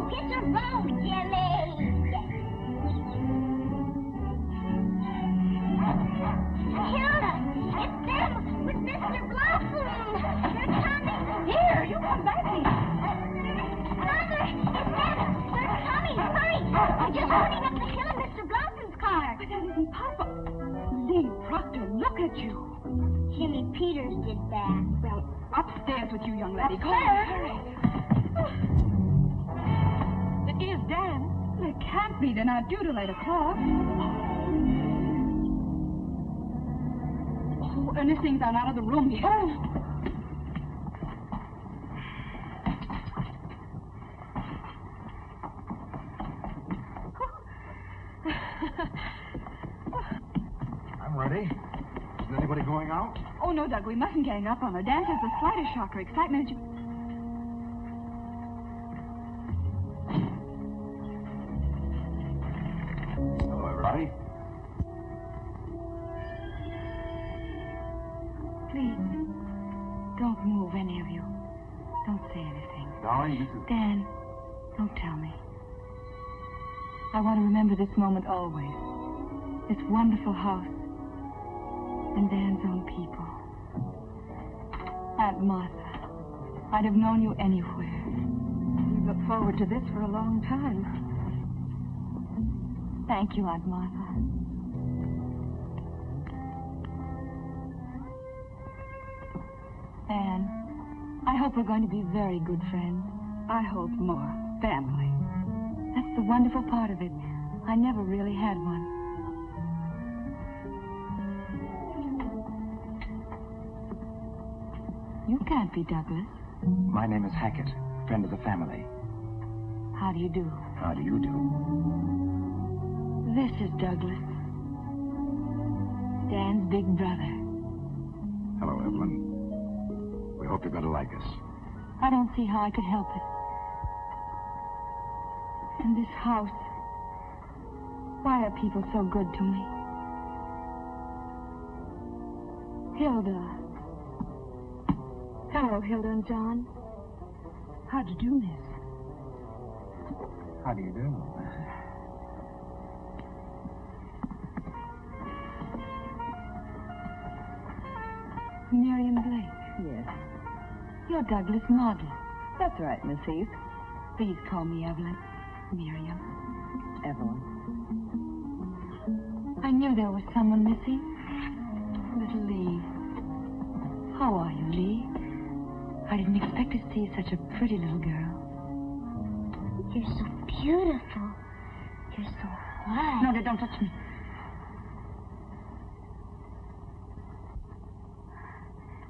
Oh, get your road, Jimmy! Hilda! It's them with Mr. Blossom! They're coming! Here, you come back here! Mother! It's them! They're coming! Hurry! They're just running up the hill in Mr. Blossom's car! But that isn't possible! Lee, Proctor, look at you! Jimmy Peters did that. Well, upstairs with you, young lady. Go Upstairs? hurry. It is Dan. It can't be. They're not due till 8 o'clock. Oh, Ernest things are out of the room yet. Oh. I'm ready. Is anybody going out? Oh, no, Doug, we mustn't gang up on her. Dan has the slightest shock or excitement. Hello, everybody. Please, don't move, any of you. Don't say anything. Darling, this is... Dan, don't tell me. I want to remember this moment always. This wonderful house. And Dan's own people. Aunt Martha, I'd have known you anywhere. We've looked forward to this for a long time. Thank you, Aunt Martha. Anne, I hope we're going to be very good friends. I hope more. Family. That's the wonderful part of it. I never really had one. You can't be Douglas. My name is Hackett, friend of the family. How do you do? How do you do? This is Douglas. Dan's big brother. Hello, Evelyn. We hope you're going to like us. I don't see how I could help it. And this house. Why are people so good to me? Hilda. Hello, Hilda and John. How'd you do, miss? How do you do? Miriam Blake. Yes, You're Douglas' model. that's right, Miss Heath. Please call me Evelyn. Miriam. Evelyn. I knew there was someone missing. Little Lee. How are you, Lee? I didn't expect to see such a pretty little girl. You're so beautiful. You're so white. No, don't touch me.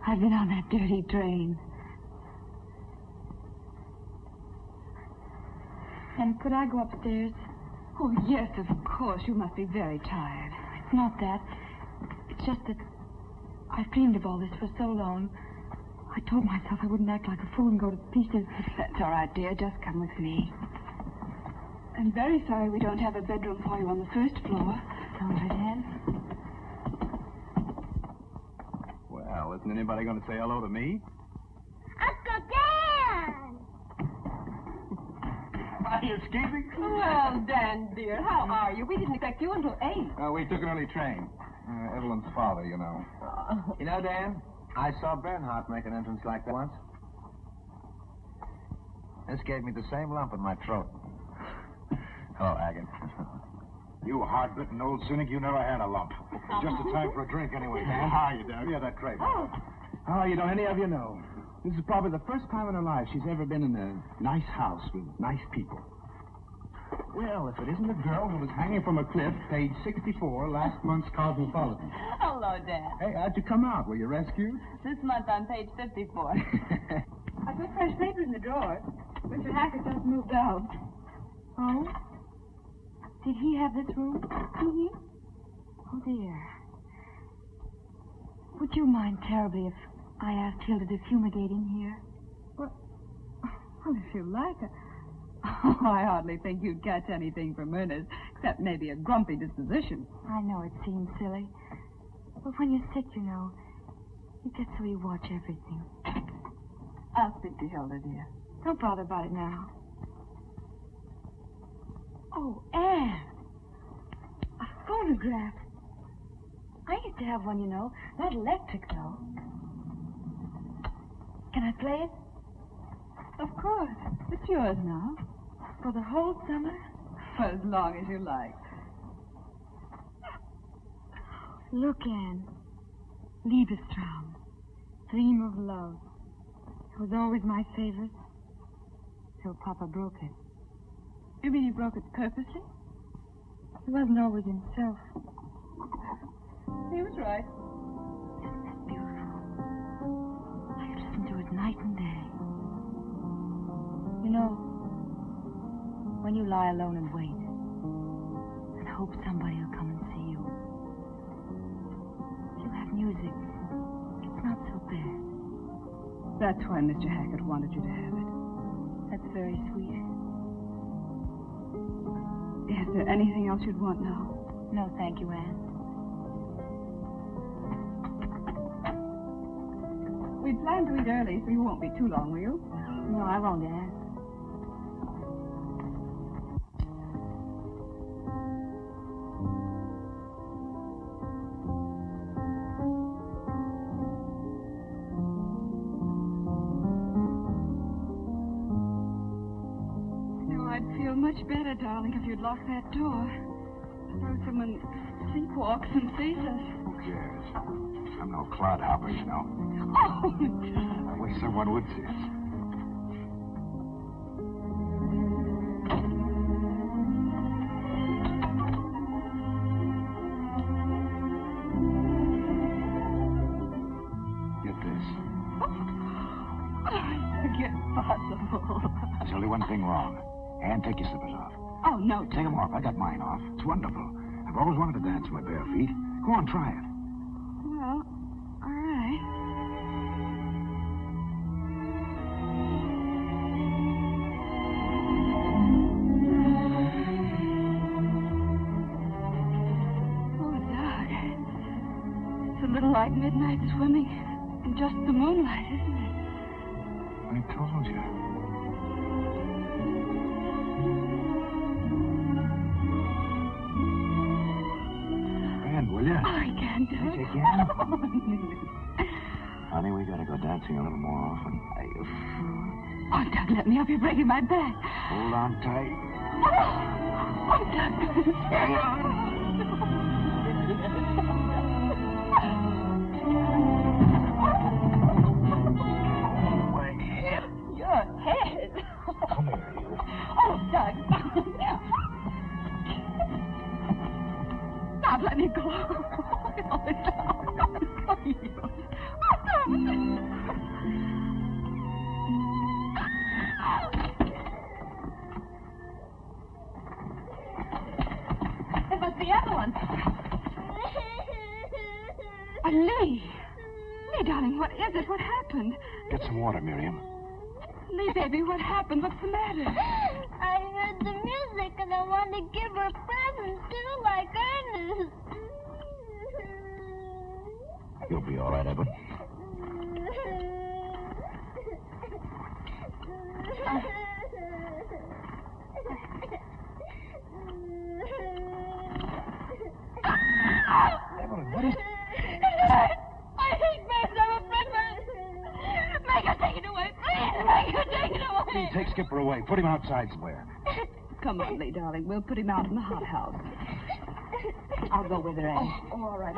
I've been on that dirty train. And could I go upstairs? Oh, yes, of course. You must be very tired. It's not that. It's just that I've dreamed of all this for so long. I told myself I wouldn't act like a fool and go to pieces. That's all right, dear. Just come with me. I'm very sorry we don't have a bedroom for you on the first floor. Don't it, Anne? Well, isn't anybody going to say hello to me? Uncle Dan! Are you escaping? Well, Dan, dear, how are you? We didn't expect you until 8. We took an early train. Evelyn's father, you know. You know, Dan, I saw Bernhardt make an entrance like that once. This gave me the same lump in my throat. Hello, Haggett. You hard-bitten old cynic, you never had a lump. Just a time for a drink anyway, Dan. How are you, Doug? Yeah, that crate. Oh, you don't any of you know. This is probably the first time in her life she's ever been in a nice house with nice people. Well, if it isn't the girl who was hanging from a cliff, page 64, last month's Cosmopolitan. Hello, Dan. Hey, how'd you come out? Were you rescued? This month on page 54. I put fresh paper in the drawer. Mr. Hackett just moved out. Oh? Did he have this room? Mm-hmm. Oh, dear. Would you mind terribly if I asked Hilda to fumigate in here? Well, if you like. Oh, I hardly think you'd catch anything from Ernest, except maybe a grumpy disposition. I know it seems silly. But when you're sick, you know, you get so you watch everything. I'll speak to Hilda, dear. Don't bother about it now. Oh, Anne. A phonograph. I used to have one, you know. Not electric, though. Can I play it? Of course. It's yours now. For the whole summer? For as long as you like. Look, Anne. Liebestraum. Dream of love. It was always my favorite. Till Papa broke it. You mean he broke it purposely? He wasn't always himself. He was right. Isn't that beautiful? I could listen to it night and day. You know, when you lie alone and wait, and hope somebody will come and see you, if you have music, it's not so bad. That's why Mr. Hackett wanted you to have it. That's very sweet. Is there anything else you'd want now? No, thank you, Anne. We planned to eat early, so you won't be too long, will you? No, I won't, Anne. Much better, darling, if you'd lock that door. Suppose someone sleepwalks and sees us. Who cares? I'm no clodhopper, you know. Oh, I wish someone would see us. Get this. Forget possible. There's only one thing wrong. Anne, take your slippers off. Oh, no. Take them off. I got mine off. It's wonderful. I've always wanted to dance with my bare feet. Go on, try it. Well, all right. Oh, Doug. It's a little like midnight swimming in just the moonlight, isn't it? I told you. Will you? Oh, I can't do it. You can? Honey, we gotta go dancing a little more often. Oh, Doug, let me help you breaking my back. Hold on tight. Oh, Doug. My head. Your head. Come here, you. Oh, Doug. Stop, let me go. It must be Evelyn. Lee, darling, what is it? What happened? Get some water, Miriam. Lee, baby, what happened? What's the matter? I heard the music and I wanted to give her a present too, like Ernest. You'll be all right, Evan. Evelyn, what is... I hate birds. I'm afraid birds. Make her take it away, please. Make her take it away. Lee, take Skipper away. Put him outside somewhere. Come on, Lee, darling. We'll put him out in the hothouse. I'll go with her, Anne. Oh, all right.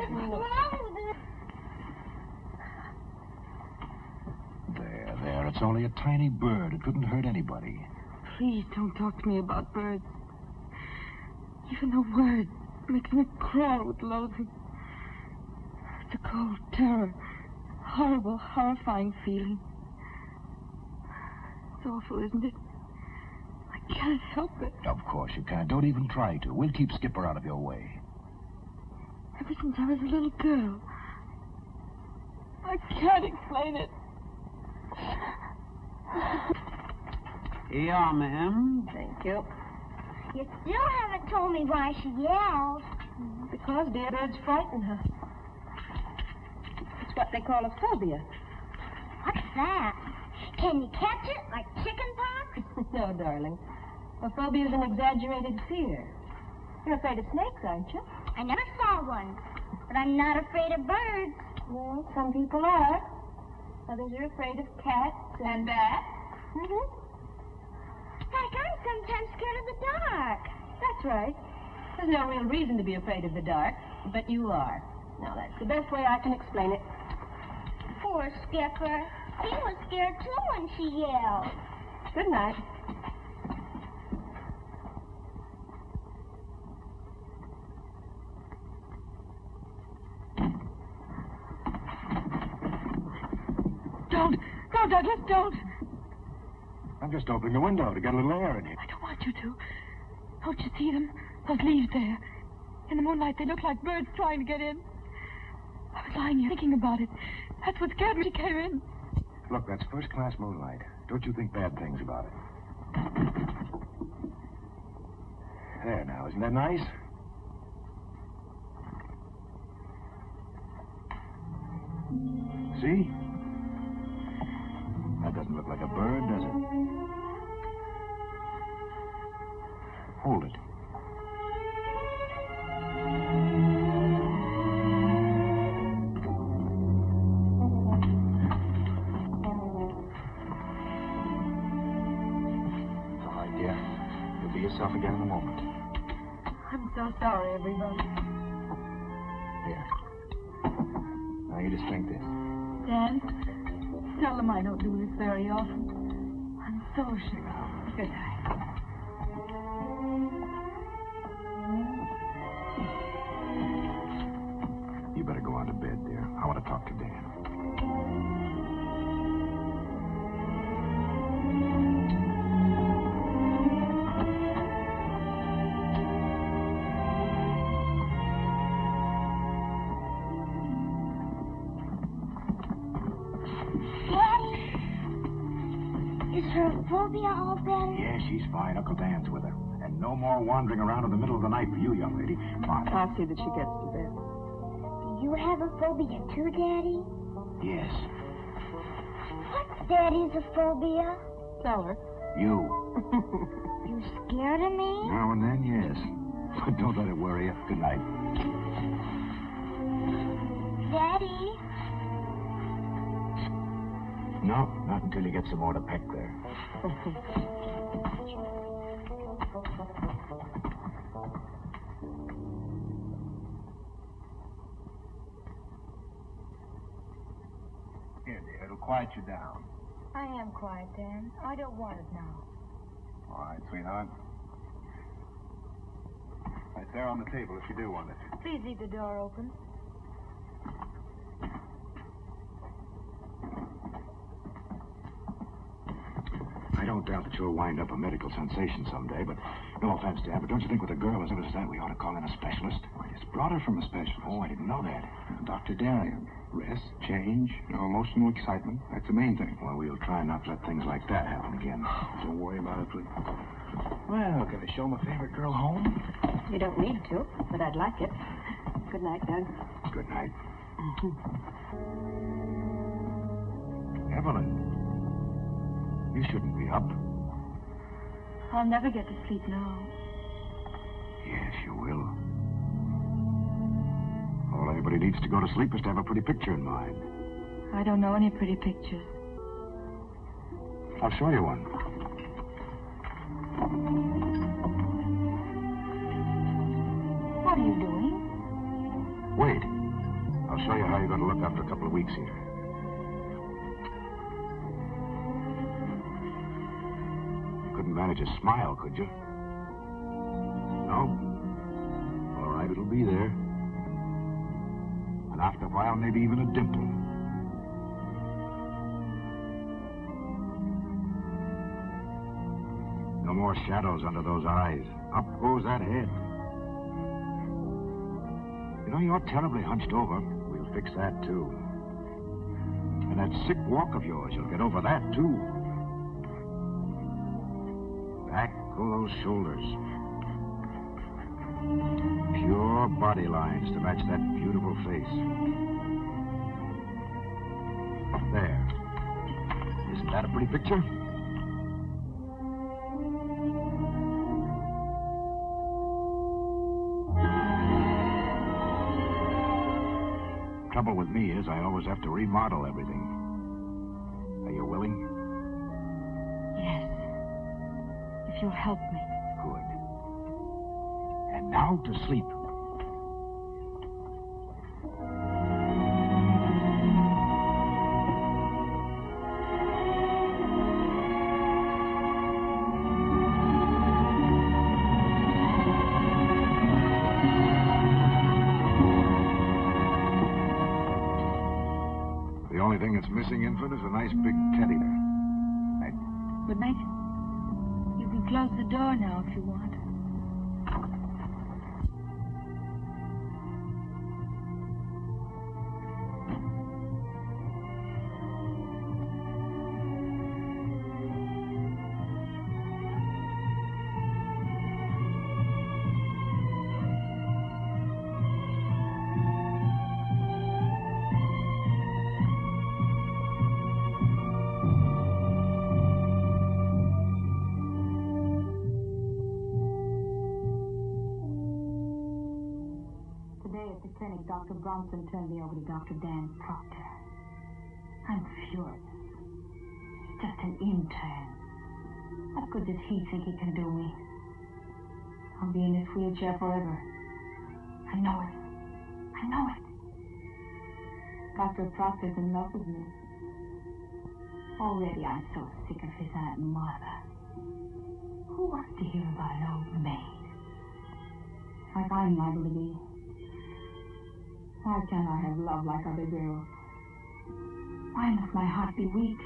There. It's only a tiny bird. It couldn't hurt anybody. Please don't talk to me about birds. Even the word makes me crawl with loathing. It's a cold terror. Horrible, horrifying feeling. It's awful, isn't it? I can't help it. Of course you can't. Don't even try to. We'll keep Skipper out of your way. Ever since I was a little girl. I can't explain it. Here you are, ma'am. Thank you. You still haven't told me why she yells. Because dear birds frighten her. It's what they call a phobia. What's that? Can you catch it like chicken pox? No, darling. Well, phobia is an exaggerated fear. You're afraid of snakes, aren't you? I never saw one, but I'm not afraid of birds. Well, some people are. Others are afraid of cats and bats. Mm-hmm. Like, I'm sometimes scared of the dark. That's right. There's no real reason to be afraid of the dark, but you are. Now, that's the best way I can explain it. Poor Skipper. He was scared, too, when she yelled. Good night. Don't. No, Douglas, don't. I'm just opening the window to get a little air in here. I don't want you to. Don't you see them? Those leaves there. In the moonlight, they look like birds trying to get in. I was lying here thinking about it. That's what scared me. She came in. Look, that's first-class moonlight. Don't you think bad things about it. There now, isn't that nice? See? That doesn't look like a bird, does it? Hold it. It's all right, dear. You'll be yourself again in a moment. I'm so sorry, everybody. Here. Now you just drink this. Dan, tell them I don't do this very often. I'm so sure. Good night. You better go on to bed, dear. I want to talk to Dan. Phobia all better? Yeah, she's fine. Uncle Dan's with her. And no more wandering around in the middle of the night for you, young lady. Come on. I'll see that she gets to bed. Do you have a phobia too, Daddy? Yes. What's Daddy's a phobia? Tell her. You. You scared of me? Now and then, yes. But don't let it worry you. Good night. Daddy? No, not until you get some more to peck there. Here, dear, it'll quiet you down. I am quiet, Dan. I don't want it now. All right, sweetheart. Right there on the table if you do want it. Please leave the door open. I don't doubt that you'll wind up a medical sensation someday, but no offense, Dad, but don't you think with a girl as ill as that, we ought to call in a specialist? I just brought her from a specialist. Oh, I didn't know that. Dr. Darien. Rest, change, no emotional excitement. That's the main thing. Well, we'll try not to let things like that happen again. Don't worry about it, please. Well, can I show my favorite girl home? You don't need to, but I'd like it. Good night, Doug. Good night. Evelyn, you shouldn't be up. I'll never get to sleep now. Yes, you will. All anybody needs to go to sleep is to have a pretty picture in mind. I don't know any pretty pictures. I'll show you one. What are you doing? Wait. I'll show you how you're going to look after a couple of weeks here. You couldn't manage a smile, could you? No? All right, it'll be there. And after a while, maybe even a dimple. No more shadows under those eyes. Up goes that head. You know, you're terribly hunched over. We'll fix that, too. And that sick walk of yours, you'll get over that, too. Back go those shoulders. Pure body lines to match that beautiful face. There. Isn't that a pretty picture? trouble with me is I always have to remodel everything. Are you willing? Yes. If you'll help me. Good. And now to sleep. The only thing that's missing, Infant, is a nice big teddy bear. Right. Good night. You can close the door now if you want. Dr. Bronson turned me over to Dr. Dan Proctor. I'm furious. Just an intern. What good does he think he can do me? I'll be in this wheelchair forever. I know it. I know it. Dr. Proctor's in love with me. Already I'm so sick of his Aunt Martha. Who wants to hear about an old maid? Like I'm liable to be. Why can't I have love like other girls? Why must my heart be weak?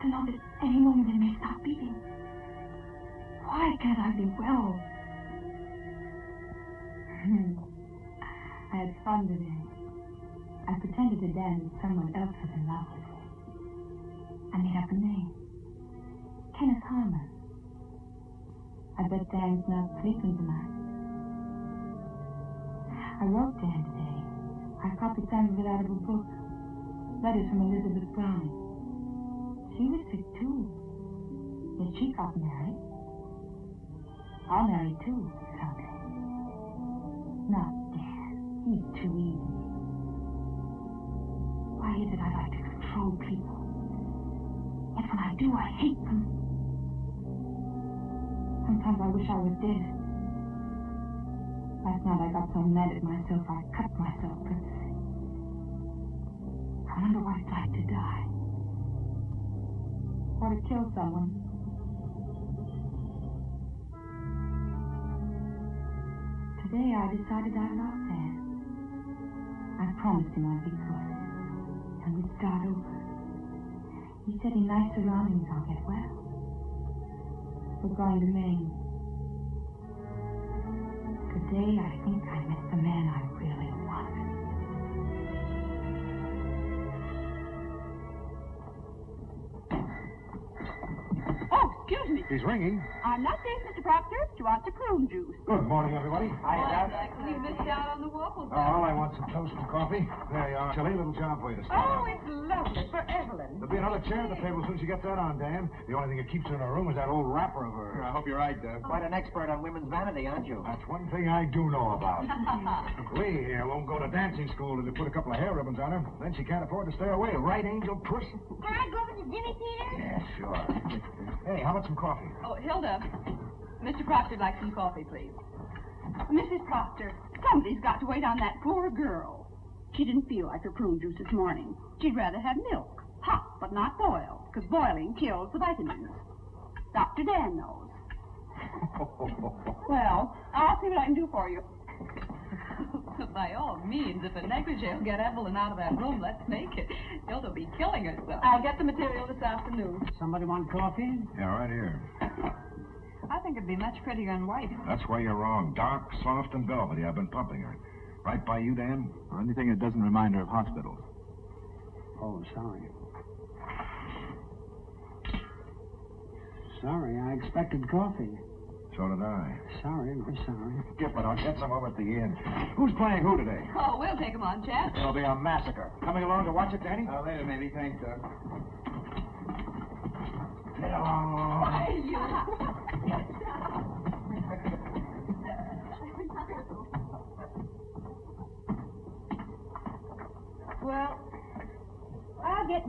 To know that any moment it may stop beating. Why can't I be well? I had fun today. I pretended to Dan that someone else was in love with me. I made up a name. Kenneth Harmon. I bet Dan's not sleeping tonight. I wrote Dan today. I copied some of it out of a book. Letters from Elizabeth Brahm. She was sick, too. Yet she got married. I'll marry, too, someday. Not Dan. He's too easy. Why is it I like to control people? Yet when I do, I hate them. Sometimes I wish I was dead. Last night I got so mad at myself I cut myself purposely. I wonder what it's like to die. Or to kill someone. Today I decided I loved Dan. I promised him I'd be good. And we'd start over. He said in nice surroundings I'll get well. We're going to Maine. Today, I think I met the man I really wanted. Oh, excuse me. He's ringing. I'm not safe, Mr. Proctor. Do you want the prune juice? Good morning, everybody. We missed out on the waffles. Oh, I want some toast and coffee. There you are. Chilly little job for you to start. Oh, it's lovely for Evelyn. There'll be another chair at the table as soon as you get that on, Dan. The only thing that keeps her in her room is that old wrapper of hers. I hope you're right, Dad. Quite an expert on women's vanity, aren't you? That's one thing I do know about. We here won't go to dancing school till they put a couple of hair ribbons on her. Then she can't afford to stay away. Right, Angel Puss? Can I go with the Jimmy Peters? Yeah, sure. Hey, how about some coffee? Oh, Hilda. Mr. Proctor'd like some coffee, please. Mrs. Proctor, somebody's got to wait on that poor girl. She didn't feel like her prune juice this morning. She'd rather have milk. Hot, but not boiled, because boiling kills the vitamins. Dr. Dan knows. Well, I'll see what I can do for you. By all means, if a negligee will get Evelyn out of that room, let's make it. Hilda will be killing herself. I'll get the material this afternoon. Somebody want coffee? Yeah, right here. I think it'd be much prettier in white. That's where you're wrong. Dark, soft, and velvety. I've been pumping her. Right by you, Dan? Or anything that doesn't remind her of hospitals. Oh, sorry. Sorry, I expected coffee. So did I. Sorry, very sorry. Skip it. I'll get some over at the inn. Who's playing who today? Oh, we'll take 'em on, Chad. It'll be a massacre. Coming along to watch it, Danny? Later, maybe. Thanks, Doug. Get along.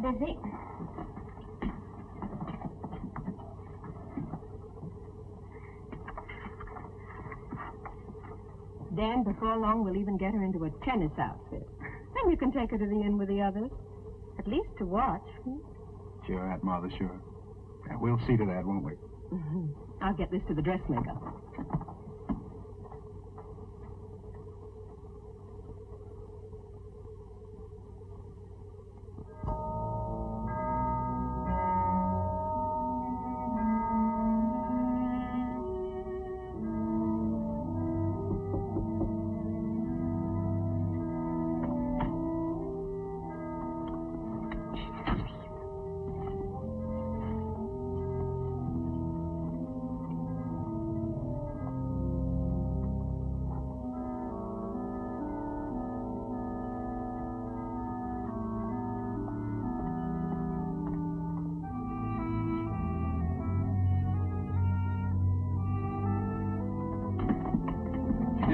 busy. Dan, before long, we'll even get her into a tennis outfit. Then you can take her to the inn with the others. At least to watch. Sure, Aunt Martha, sure. Yeah, we'll see to that, won't we? Mm-hmm. I'll get this to the dressmaker.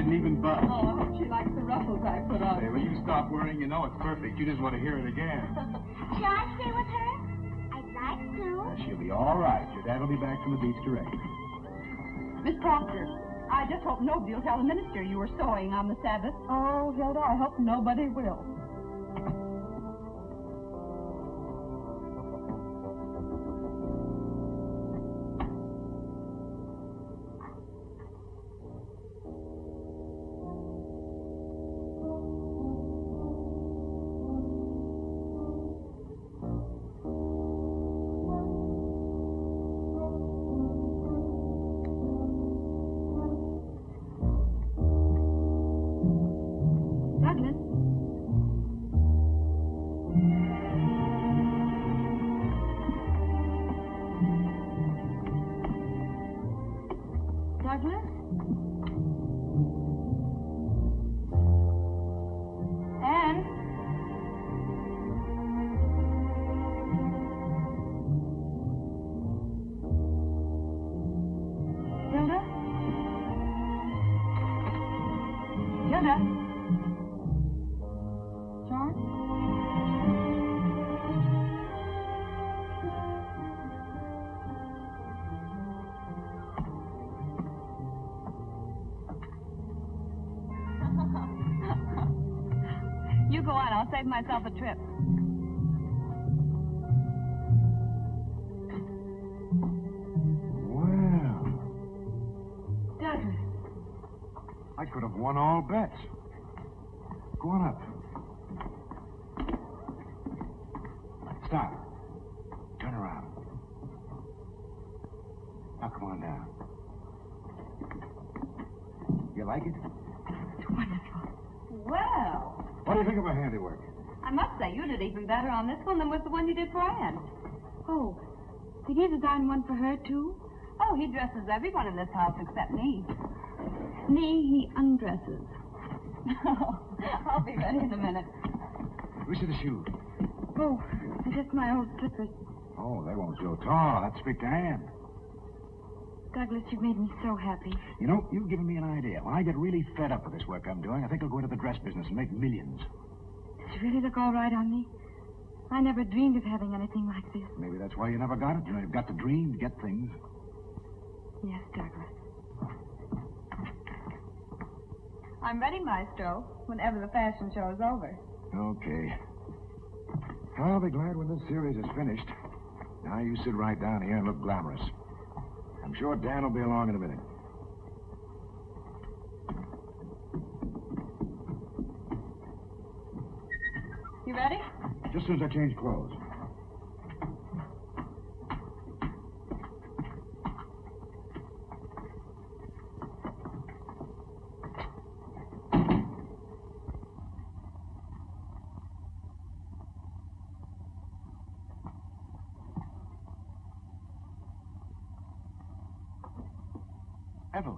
Even buzz. Oh, I hope she likes the ruffles I put on. Hey, when you stop worrying, you know it's perfect. You just want to hear it again. Shall I stay with her? I'd like to. She'll be all right. Your dad will be back from the beach directly. Miss Proctor, I just hope nobody will tell the minister you were sewing on the Sabbath. Oh, Hilda, I hope nobody will. You go on. I'll save myself a trip. Well, Douglas. I could have won all bets. Go on up. Stop. Turn around. Now come on down. You like it? It's wonderful. Well, What do you think of my handiwork? I must say, you did even better on this one than was the one you did for Anne. Oh, did you design one for her, too? Oh, he dresses everyone in this house except me. Me, he undresses. I'll be ready in a minute. Which are the shoes? Oh, just my old slippers. Oh, they won't go tall. I'd speak to Anne. Douglas, you've made me so happy. You know, you've given me an idea. When I get really fed up with this work I'm doing, I think I'll go into the dress business and make millions. Does it really look all right on me? I never dreamed of having anything like this. Maybe that's why you never got it. You know, you've got to dream to get things. Yes, Douglas. I'm ready, Maestro, whenever the fashion show is over. Okay. I'll be glad when this series is finished. Now you sit right down here and look glamorous. I'm sure Dan will be along in a minute. You ready? Just as soon as I change clothes. Evelyn.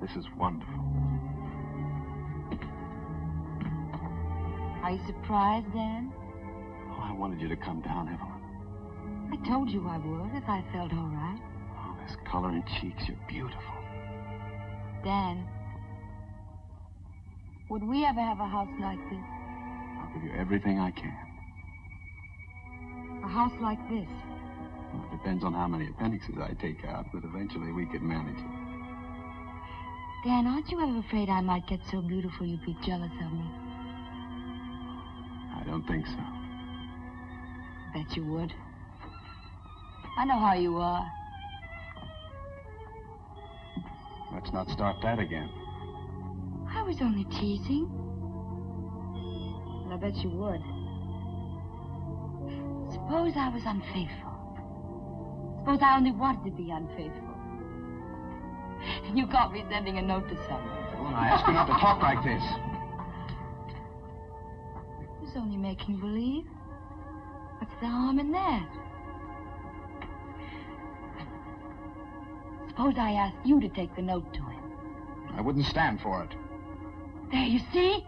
This is wonderful. Are you surprised, Dan? Oh, I wanted you to come down, Evelyn. I told you I would if I felt all right. Oh, this color in cheeks, you're beautiful. Dan, would we ever have a house like this? I'll give you everything I can. A house like this. Well, it depends on how many appendixes I take out, but eventually we could manage it. Dan, aren't you ever afraid I might get so beautiful you'd be jealous of me? I don't think so. Bet you would. I know how you are. Let's not start that again. I was only teasing. But I bet you would. Suppose I was unfaithful. Suppose I only wanted to be unfaithful. And you caught me sending a note to someone. Well, I ask you not to talk like this. It was only making believe. What's the harm in that? Suppose I asked you to take the note to him. I wouldn't stand for it. There, you see?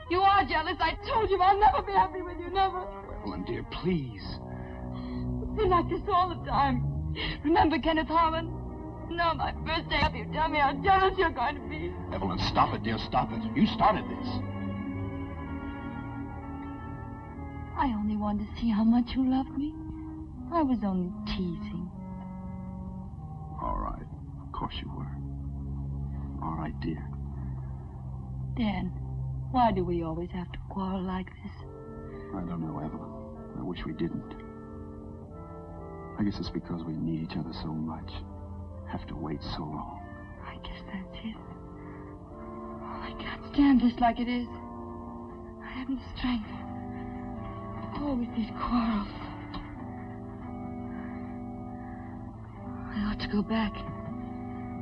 You are jealous. I told you I'll never be happy with you, never. Evelyn, dear, please. It's been like this all the time. Remember Kenneth Harmon? No, my first day up, you tell me how jealous you're going to be. Evelyn, stop it, dear, stop it. You started this. I only wanted to see how much you loved me. I was only teasing. All right. Of course you were. All right, dear. Dan, why do we always have to quarrel like this? I don't know, Evelyn. I wish we didn't. I guess it's because we need each other so much. Have to wait so long. I guess that's it. I can't stand this like it is. I haven't the strength. Always these quarrels. I ought to go back.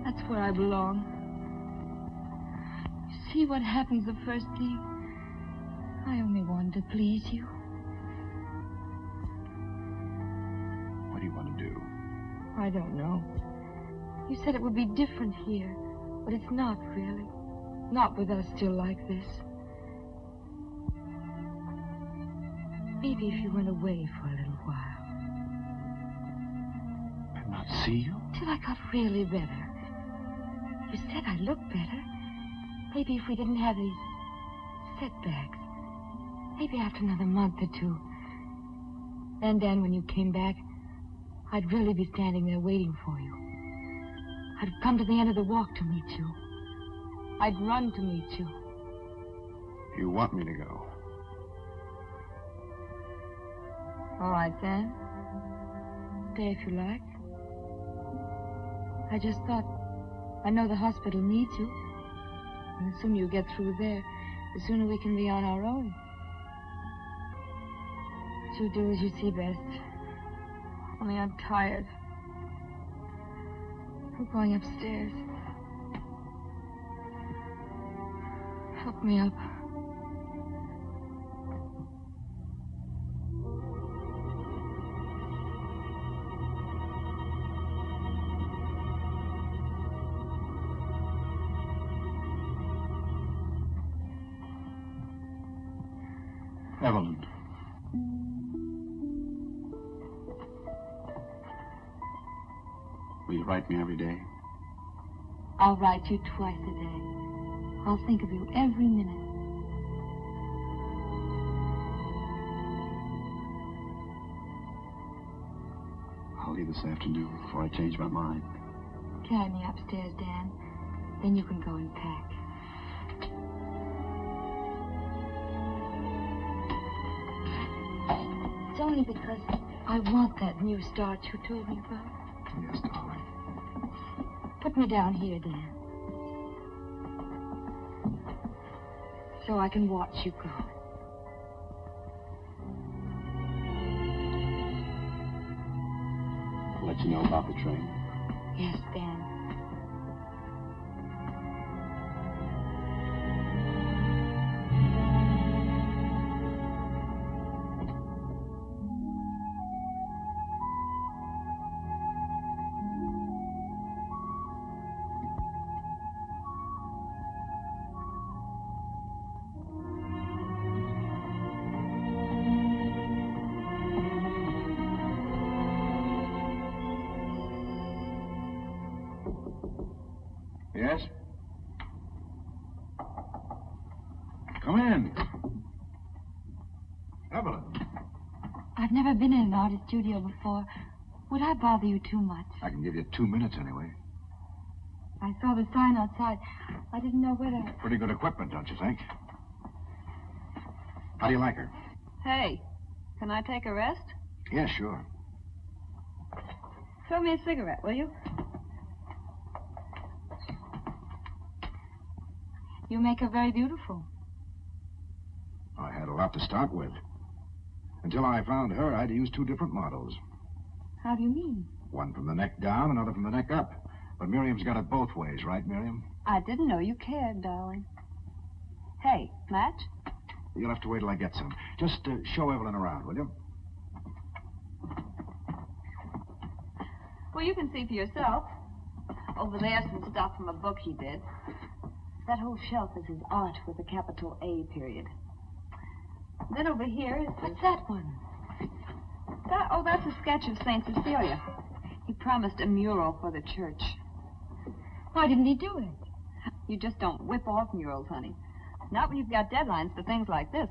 That's where I belong. You see what happens the first thing? I only wanted to please you. What do you want to do? I don't know. You said it would be different here, but it's not really. Not with us still like this. Maybe if you went away for a little while. And not see you? Till I got really better. You said I looked better. Maybe if we didn't have these setbacks. Maybe after another month or two. Then, Dan, when you came back, I'd really be standing there waiting for you. I'd have come to the end of the walk to meet you. I'd run to meet you. You want me to go? All right, then. Stay if you like. I just thought, I know the hospital needs you. And the sooner you get through there, the sooner we can be on our own. But you do as you see best. Only I'm tired. I'm going upstairs. Help me up. Evelyn. Will you write me every day? I'll write you twice a day. I'll think of you every minute. I'll leave this afternoon before I change my mind. Carry me upstairs, Dan. Then you can go and pack. It's only because I want that new start you told me about. Yes, darling. Put me down here, Dan. So I can watch you go. I'll let you know about the train. Yes, Dan. Yes? Come in. Evelyn. I've I've never been in an artist studio before. Would I bother you too much? I can give you 2 minutes anyway. I saw the sign outside. I didn't know whether... Pretty good equipment, don't you think? How do you like her? Hey, can I take a rest? Yeah, sure. Throw me a cigarette, will you? You make her very beautiful. I had a lot to start with. Until I found her, I had to use 2 different models. How do you mean? One from the neck down, another from the neck up. But Miriam's got it both ways, right, Miriam? I didn't know you cared, darling. Hey, match? You'll have to wait till I get some. Just show Evelyn around, will you? Well, you can see for yourself. Over there's some stuff from a book he did. That whole shelf is his art with a capital A period. Then over here is... What's that one? That's a sketch of St. Cecilia. He promised a mural for the church. Why didn't he do it? You just don't whip off murals, honey. Not when you've got deadlines for things like this.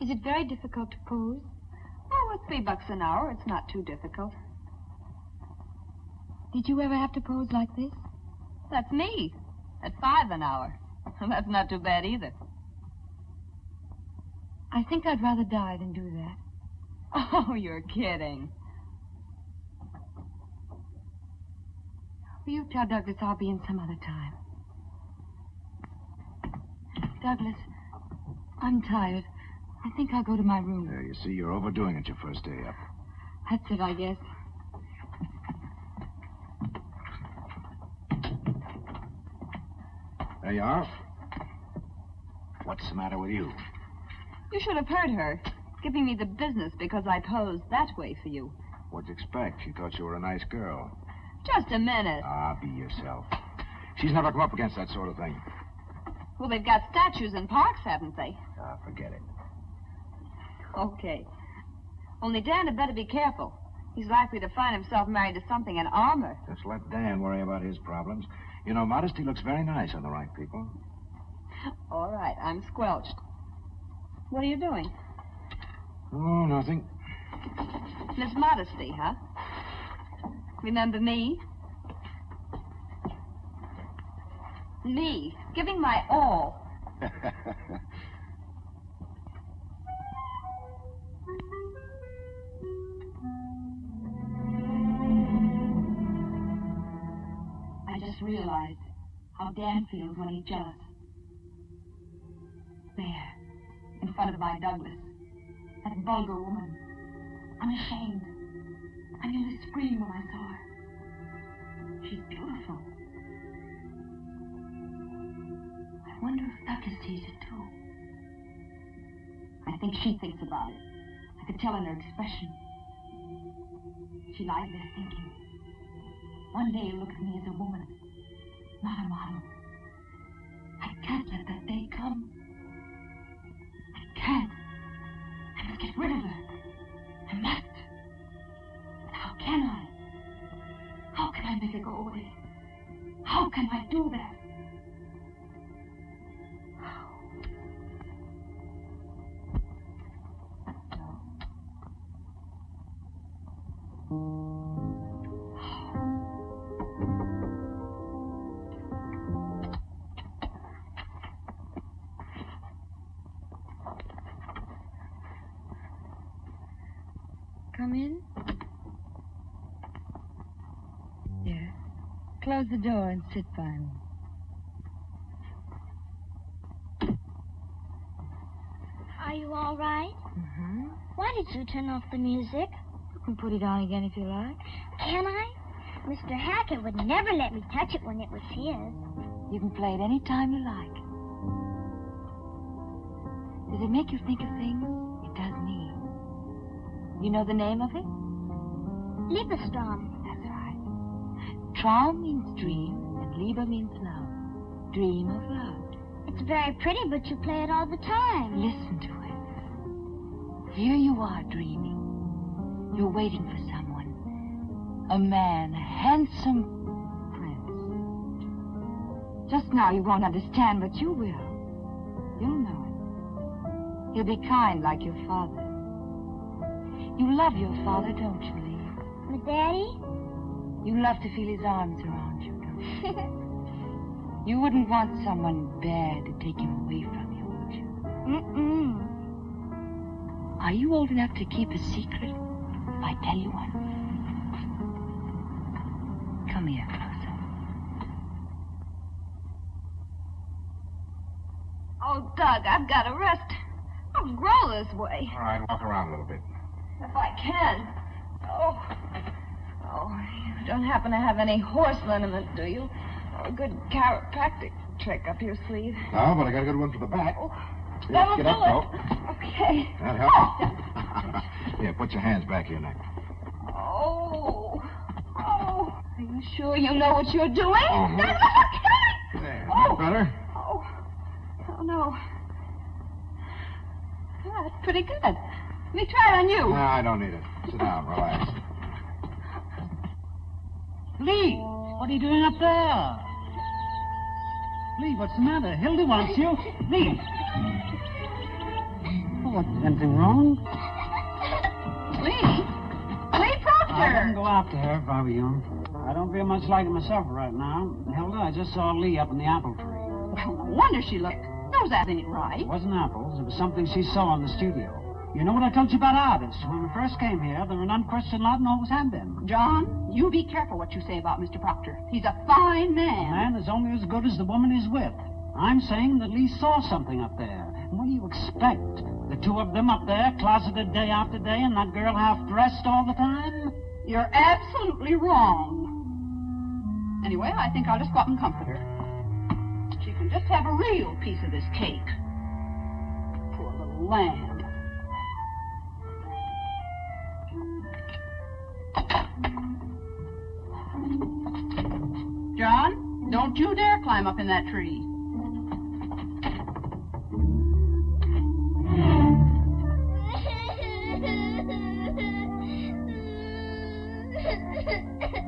Is it very difficult to pose? Oh, with $3 an hour, it's not too difficult. Did you ever have to pose like this? That's me. At $5 an hour. That's not too bad either. I think I'd rather die than do that. Oh, you're kidding. Will you tell Douglas I'll be in some other time? Douglas, I'm tired. I think I'll go to my room. There, you see, you're overdoing it your first day up. That's it, I guess. There you are. What's the matter with you? You should have heard her, giving me the business because I posed that way for you. What'd you expect? She thought you were a nice girl. Just a minute. Ah, be yourself. She's never come up against that sort of thing. Well, they've got statues in parks, haven't they? Ah, forget it. Okay. Only Dan had better be careful. He's likely to find himself married to something in armor. Just let Dan worry about his problems. You know, modesty looks very nice on the right people. All right, I'm squelched. What are you doing? Oh, nothing. Miss Modesty, huh? Remember me? Me, giving my all. I just realized how Dan feels when he's jealous. There, in front of my Douglas, that vulgar woman. Unashamed. I nearly screamed when I saw her. She's beautiful. I wonder if Douglas sees it too. I think she thinks about it. I could tell in her expression. She lies there thinking. One day you'll look at me as a woman, not a model. I can't let that day come. I can't. I must get rid of her. I must. But how can I? How can I make her go away? How can I do that? Come in. Yes. Close the door and sit by me. Are you all right? Mm-hmm. Why did you turn off the music? You can put it on again if you like. Can I? Mr. Hackett would never let me touch it when it was his. You can play it any time you like. Does it make you think of things? It does me. You know the name of it? Liebestrom. That's right. Traum means dream, and Liebe means love. Dream of love. It's very pretty, but you play it all the time. Listen to it. Here you are dreaming. You're waiting for someone. A man, a handsome prince. Just now you won't understand, but you will. You'll know it. He'll be kind like your father. You love your father, don't you, Lee? My daddy? You love to feel his arms around you, don't you? You wouldn't want someone bad to take him away from you, would you? Mm-mm. Are you old enough to keep a secret if I tell you one? Come here, closer. Oh, Doug, I've got to rest. I'll grow this way. All right, walk around a little bit. If I can. Oh, you don't happen to have any horse liniment, do you? Or a good chiropractic trick up your sleeve? No, but I got a good one for the back. Oh, Here, that'll get do up, it. Phil. Okay. That helps. Here, put your hands back of your neck. Oh. Are you sure you know what you're doing? Uh-huh. That's okay. There, that better? Oh, no. Oh, that's pretty good. Let me try it on you. No, I don't need it. Sit down, relax. Lee, what are you doing up there? Lee, what's the matter? Hilda wants you. Lee. Oh, what, anything wrong? Lee Proctor. I wouldn't go after her if I were you. I don't feel much like it myself right now. Hilda, I just saw Lee up in the apple tree. Well, no wonder she looked. Those apples ain't right. It wasn't apples. It was something she saw in the studio. You know what I told you about artists? When we first came here, they're an unquestioned lot and always have been. John, you be careful what you say about Mr. Proctor. He's a fine A man. man is only as good as the woman he's with. I'm saying that Lee saw something up there. And what do you expect? The two of them up there, closeted day after day, and that girl half-dressed all the time? You're absolutely wrong. Anyway, I think I'll just go up and comfort her. She can just have a real piece of this cake. Poor little lamb. John, don't you dare climb up in that tree.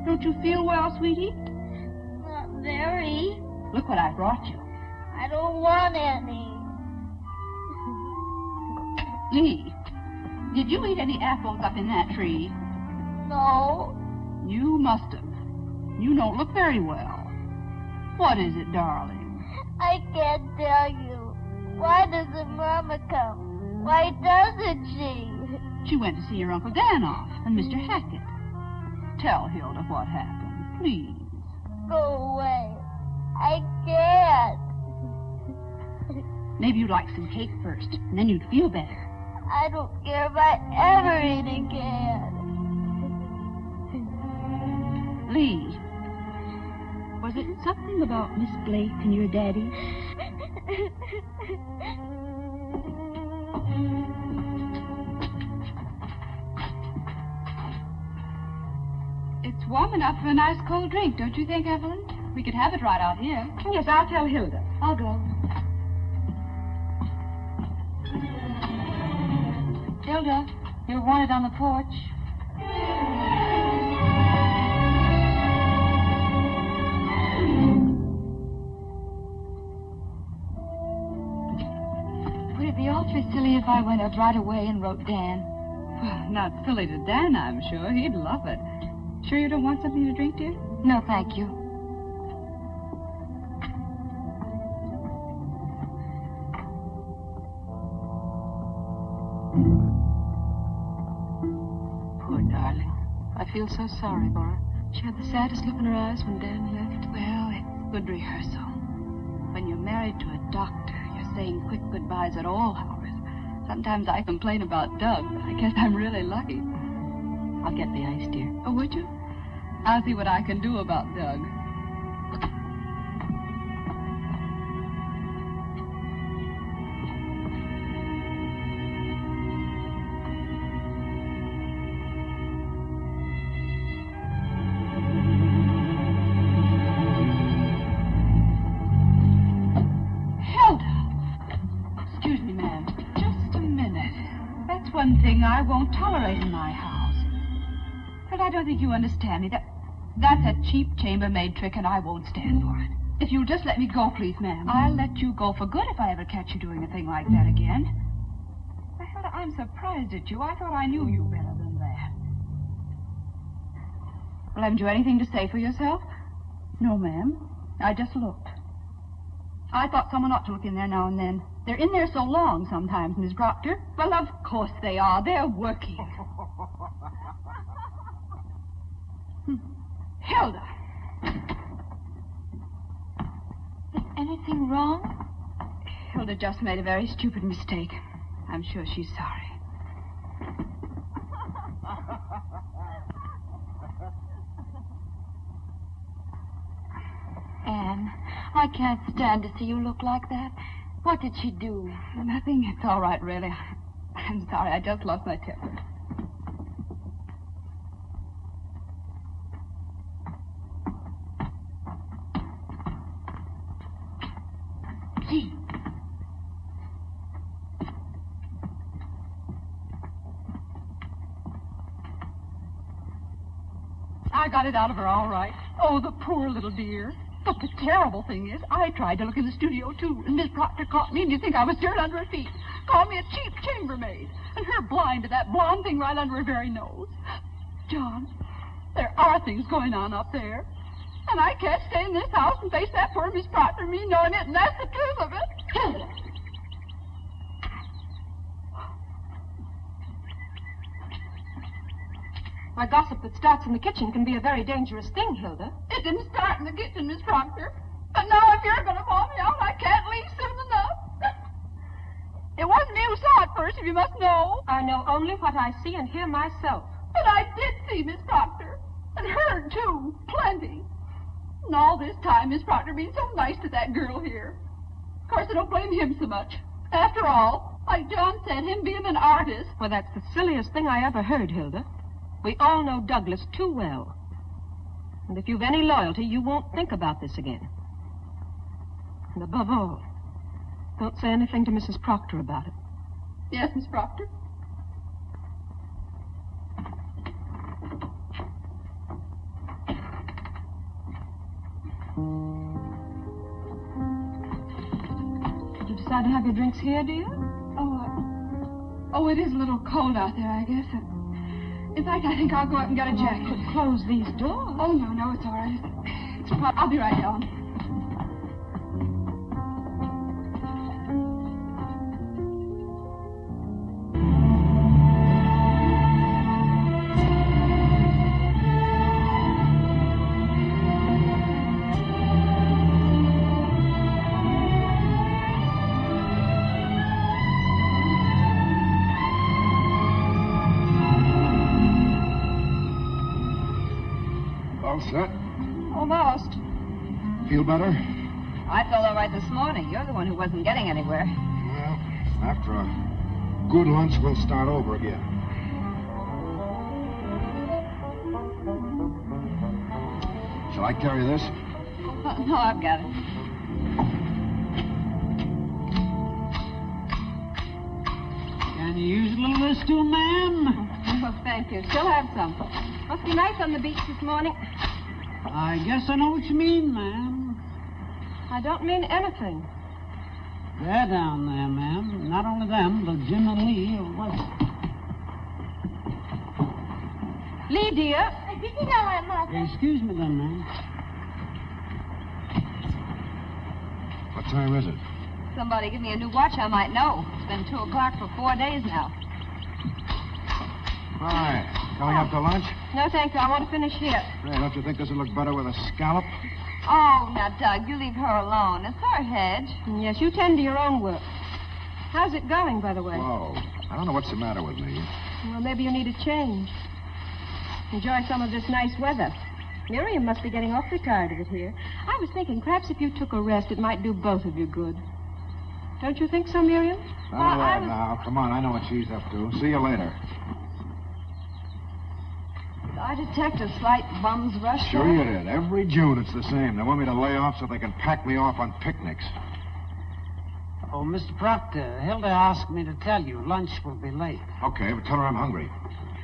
Don't you feel well, sweetie? Not very. Look what I brought you. I don't want any. Lee, did you eat any apples up in that tree? No. You must have. You don't look very well. What is it, darling? I can't tell you. Why doesn't Mama come? Why doesn't she? She went to see your Uncle Dan off and Mr. Hackett. Tell Hilda what happened, please. Go away. I can't. Maybe you'd like some cake first, and then you'd feel better. I don't care if I ever eat again. Lee, was it something about Miss Blake and your daddy? It's warm enough for a nice cold drink, don't you think, Evelyn? We could have it right out here. Yes, I'll tell Hilda. I'll go. Hilda, you're wanted on the porch. Would it be awfully silly if I went up right away and wrote Dan? Well, not silly to Dan, I'm sure. He'd love it. Sure you don't want something to drink, dear? No, thank you. Poor darling. I feel so sorry for her. She had the saddest look in her eyes when Dan left. Well, it's good rehearsal. When you're married to a doctor, you're saying quick goodbyes at all hours. Sometimes I complain about Doug, but I guess I'm really lucky. I'll get the ice, dear. Oh, would you? I'll see what I can do about Doug. One thing I won't tolerate in my house. But I don't think you understand me. That's a cheap chambermaid trick, and I won't stand for it. If you'll just let me go, please, ma'am. I'll let you go for good if I ever catch you doing a thing like that again. I'm surprised at you. I thought I knew you better than that. Well, haven't you anything to say for yourself? No, ma'am. I just looked. I thought someone ought to look in there now and then. They're in there so long sometimes, Miss Proctor. Well, of course they are. They're working. Hilda. Is anything wrong? Hilda just made a very stupid mistake. I'm sure she's sorry. Anne, I can't stand to see you look like that. What did she do? Nothing. It's all right, really. I'm sorry. I just lost my temper. Gee. I got it out of her all right. Oh, the poor little dear. But the terrible thing is, I tried to look in the studio, too, and Miss Proctor caught me, and you think I was dirt under her feet. Called me a cheap chambermaid, and her blind to that blonde thing right under her very nose. John, there are things going on up there. And I can't stay in this house and face that poor Miss Proctor, me knowing it, and that's the truth of it. Hilda. Why, gossip that starts in the kitchen can be a very dangerous thing, Hilda. It didn't start in the kitchen, Miss Proctor. But now if you're going to bawl me out, I can't leave soon enough. It wasn't me who saw it first, if you must know. I know only what I see and hear myself. But I did see Miss Proctor. And heard, too. Plenty. And all this time, Miss Proctor being so nice to that girl here. Of course, I don't blame him so much. After all, like John said, him being an artist. Well, that's the silliest thing I ever heard, Hilda. We all know Douglas too well. And if you've any loyalty, you won't think about this again. And above all, don't say anything to Mrs. Proctor about it. Yes, Miss Proctor. Did you decide to have your drinks here, dear? Oh, it is a little cold out there, I guess. In fact, I think I'll go out and get a jacket. Could close these doors. Oh, no, it's all right. I'll be right down. All set? Almost. Feel better? I felt all right this morning. You're the one who wasn't getting anywhere. Well, after a good lunch, we'll start over again. Shall I carry this? No, I've got it. Can you use a little of this too, ma'am? Well, thank you. Still have some. Must be nice on the beach this morning. I guess I know what you mean, ma'am. I don't mean anything. They're down there, ma'am. Not only them, but Jim and Lee. Lee, dear. Did you know my mother? Excuse me then, ma'am. What time is it? Somebody give me a new watch, I might know. It's been 2 o'clock for 4 days now. Hi. Going up to lunch? No, thank you. I want to finish here. Hey, don't you think this would look better with a scallop? Oh, now, Doug, you leave her alone. It's her hedge. Yes, you tend to your own work. How's it going, by the way? Whoa. I don't know what's the matter with me. Well, maybe you need a change. Enjoy some of this nice weather. Miriam must be getting awfully tired of it here. I was thinking perhaps if you took a rest, it might do both of you good. Don't you think so, Miriam? Now, come on. I know what she's up to. See you later. Did I detect a slight bum's rush? Sure you did. Every June it's the same. They want me to lay off so they can pack me off on picnics. Oh, Mr. Proctor, Hilda asked me to tell you lunch will be late. Okay, but tell her I'm hungry.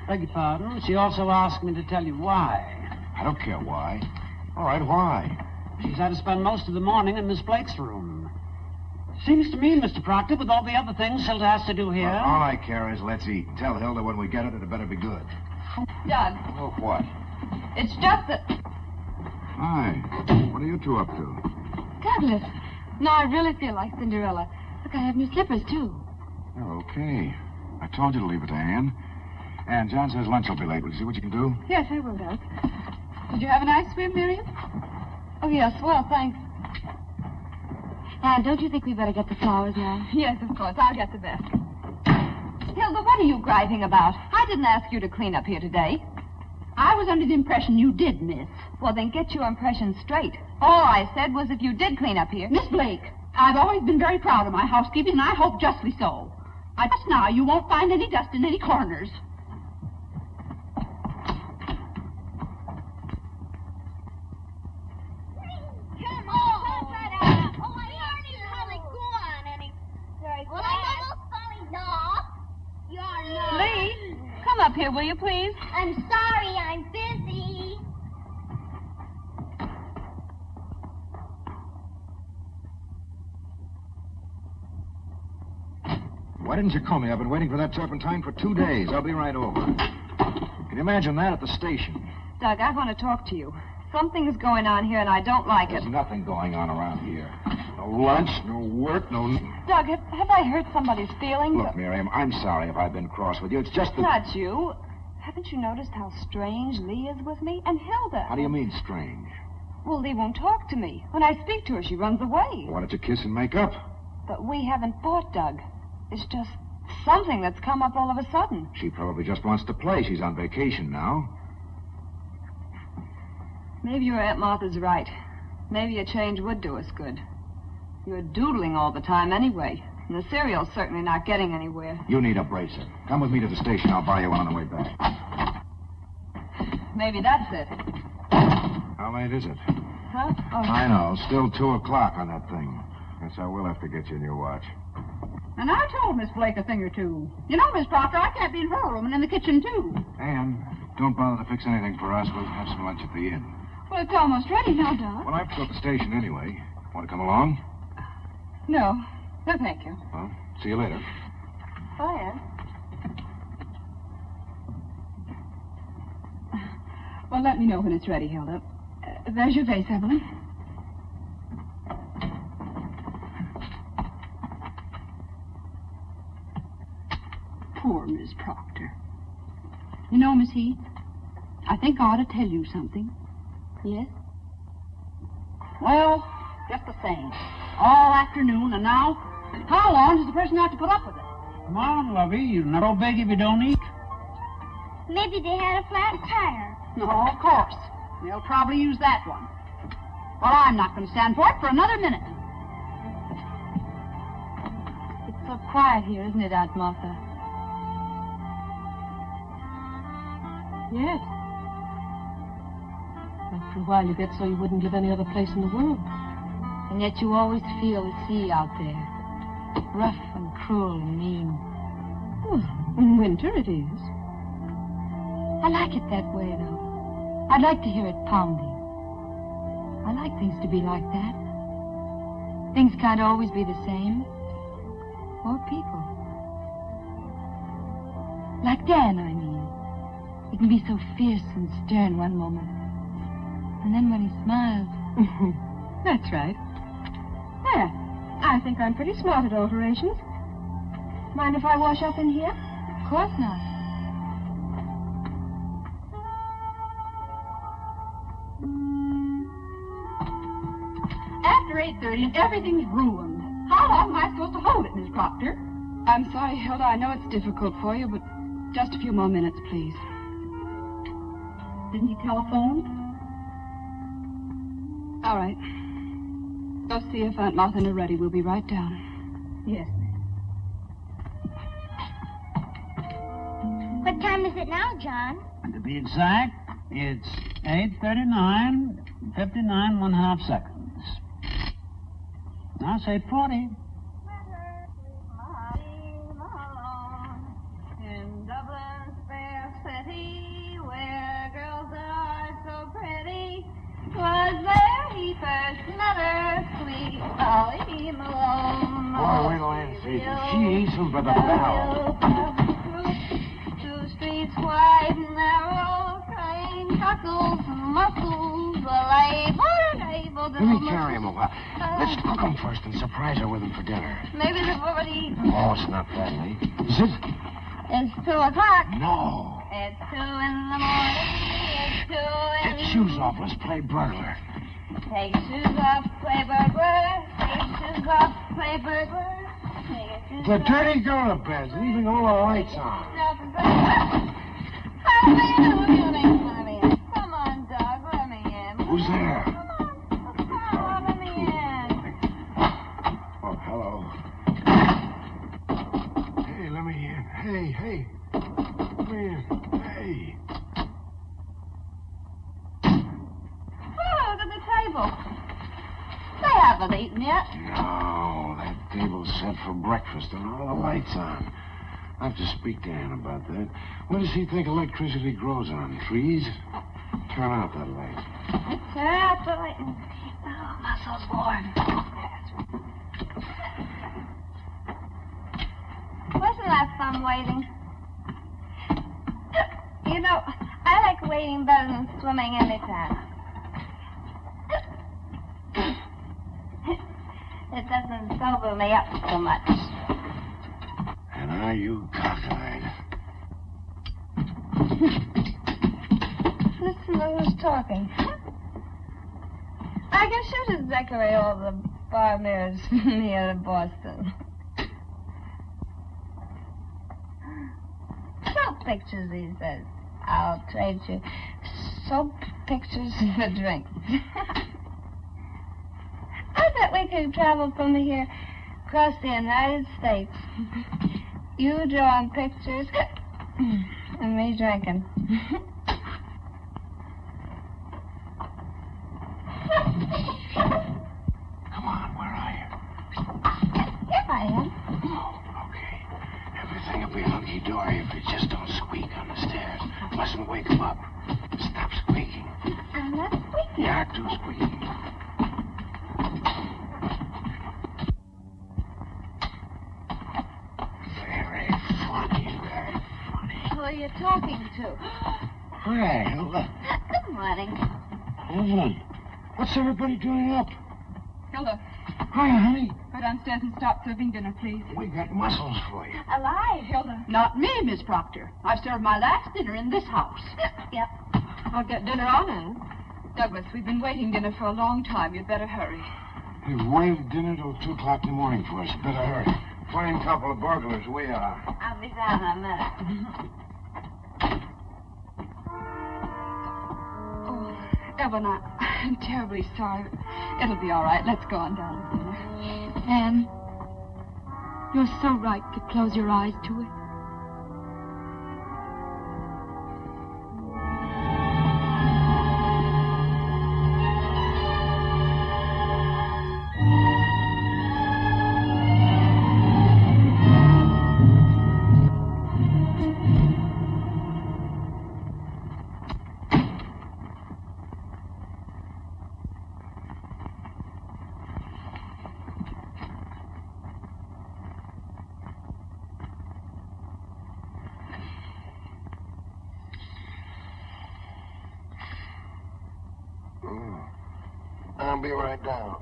Beg your pardon? She also asked me to tell you why. I don't care why. All right, why? She's had to spend most of the morning in Miss Blake's room. Seems to me, Mr. Proctor, with all the other things Hilda has to do here... Well, all I care is let's eat. Tell Hilda when we get it, it better be good. Doug, Oh, what? it's just that... Hi. What are you two up to? Douglas. No, I really feel like Cinderella. Look, I have new slippers, too. Oh, okay. I told you to leave it to Anne. And John says lunch will be late. Will you see what you can do? Yes, I will, Doug. Did you have a nice swim, Miriam? Oh, yes, well, thanks. Anne, don't you think we better get the flowers now? Yes, of course. I'll get the basket. Hilda, what are you griping about? I didn't ask you to clean up here today. I was under the impression you did, miss. Well, then get your impression straight. All I said was if you did clean up here... Miss Blake, I've always been very proud of my housekeeping, and I hope justly so. Just now, you won't find any dust in any corners. Come on. Oh, I already probably gone, and it's very well, I'm almost falling off. You're not. Lee, come up here, will you, please? I'm sorry, I'm busy. Why didn't you call me? I've been waiting for that turpentine for 2 days. I'll be right over. Can you imagine that at the station? Doug, I want to talk to you. Something is going on here, and I don't like There's it. nothing going on around here. No lunch, no work, no... Doug, have I hurt somebody's feelings? Look, Miriam, I'm sorry if I've been cross with you. It's just that... Not you. Haven't you noticed how strange Lee is with me? And Hilda. How do you mean, strange? Well, Lee won't talk to me. When I speak to her, she runs away. Why don't you kiss and make up? But we haven't fought, Doug. It's just something that's come up all of a sudden. She probably just wants to play. She's on vacation now. Maybe your Aunt Martha's right. Maybe a change would do us good. You're doodling all the time anyway, and the cereal's certainly not getting anywhere. You need a bracer. Come with me to the station. I'll buy you one on the way back. Maybe that's it. How late is it? Huh? Oh. I know. Still 2 o'clock on that thing. Guess I will have to get you a new watch. And I told Miss Blake a thing or two. You know, Miss Proctor, I can't be in her room and in the kitchen, too. Anne, don't bother to fix anything for us. We'll have some lunch at the inn. Well, it's almost ready now, Doug. Well, I have to go to the station anyway. Want to come along? No. No, thank you. Well, see you later. Bye, Anne. Well, let me know when it's ready, Hilda. There's your vase, Evelyn. Poor Miss Proctor. You know, Miss Heath, I think I ought to tell you something. Yes? Well, just the same. All afternoon, and now, how long does the person have to put up with it? Come on, lovey. You're not all big if you don't eat. Maybe they had a flat tire. No, of course. They'll probably use that one. Well, I'm not going to stand for it for another minute. It's so quiet here, isn't it, Aunt Martha? Yes. After a while, you get so you wouldn't live any other place in the world. And yet you always feel the sea out there. Rough and cruel and mean. Well, in winter it is. I like it that way, though. I'd like to hear it pounding. I like things to be like that. Things can't always be the same. Or people. Like Dan, I mean. He can be so fierce and stern one moment. And then when he smiles... That's right. There. I think I'm pretty smart at alterations. Mind if I wash up in here? Of course not. After 8:30 and everything's ruined. How long am I supposed to hold it, Miss Proctor? I'm sorry, Hilda. I know it's difficult for you, but just a few more minutes, please. Didn't he telephone? All right. Go see if Aunt Martha and are ready. We'll be right down. Yes. What time is it now, John? And to be exact, it's 8:39, 59 1/2 seconds. Now say 8:40. In Dublin's fair city, where girls are so pretty, was there he first met her, sweet Molly Malone. Boy, wait till Ann sees him. She eats him for the barrel. Two streets wide and narrow, crying cockles, muscles, Let me carry him a while. Let's cook him first and surprise her with him for dinner. Maybe they've already eaten. Oh, it's not that late. Is it? It's 2 o'clock. No. It's 2 in the morning. It's 2 in... Get shoes off. Let's play burglar. Take shoes off, play burglar. Take shoes off, play burglar. The dirty girl of beds, leaving all the lights on. Come on, dog, let me in. Who's there? Come on, let me in. Oh, hello. Hey, let me in. Hey. Let me in. Hey. Oh, look at the table. They haven't eaten yet. No, that table's set for breakfast and all the lights on. I have to speak to Ann about that. What does he think electricity grows on? Trees? Turn out that light. Turn out the light. Oh, muscles warm. Wasn't that fun waiting? You know, I like waiting better than swimming anytime. It doesn't sober me up so much. And are you cockeyed? Listen to who's talking. I guess you should decorate all the bar mirrors here in Boston. Soap pictures, he says. I'll trade you soap pictures for drinks. I bet we could travel from here across the United States. You drawing pictures and me drinking. Come on, where are you? Here I am. Oh, okay. Everything will be hunky-dory if you just don't squeak on the stairs. Mustn't wake him up. Stop squeaking. I'm not squeaking. You're too squeaking. Very funny. Who are you talking to? Hi, Hilda. Good morning. Evelyn, what's everybody doing up? Hilda, Hi, honey. go downstairs and start serving dinner, please. We got mussels for you. Alive. Hilda. Not me, Miss Proctor. I've served my last dinner in this house. Yep. I'll get dinner on, Anne. Douglas, we've been waiting dinner for a long time. You'd better hurry. We've waited dinner till 2 o'clock in the morning for us. Better hurry. Fine couple of burglars we are. I'll be down in a minute. Oh, Evelyn, I'm terribly sorry. It'll be all right. Let's go on down to dinner. Anne, you're so right to close your eyes to it. I'll be right down.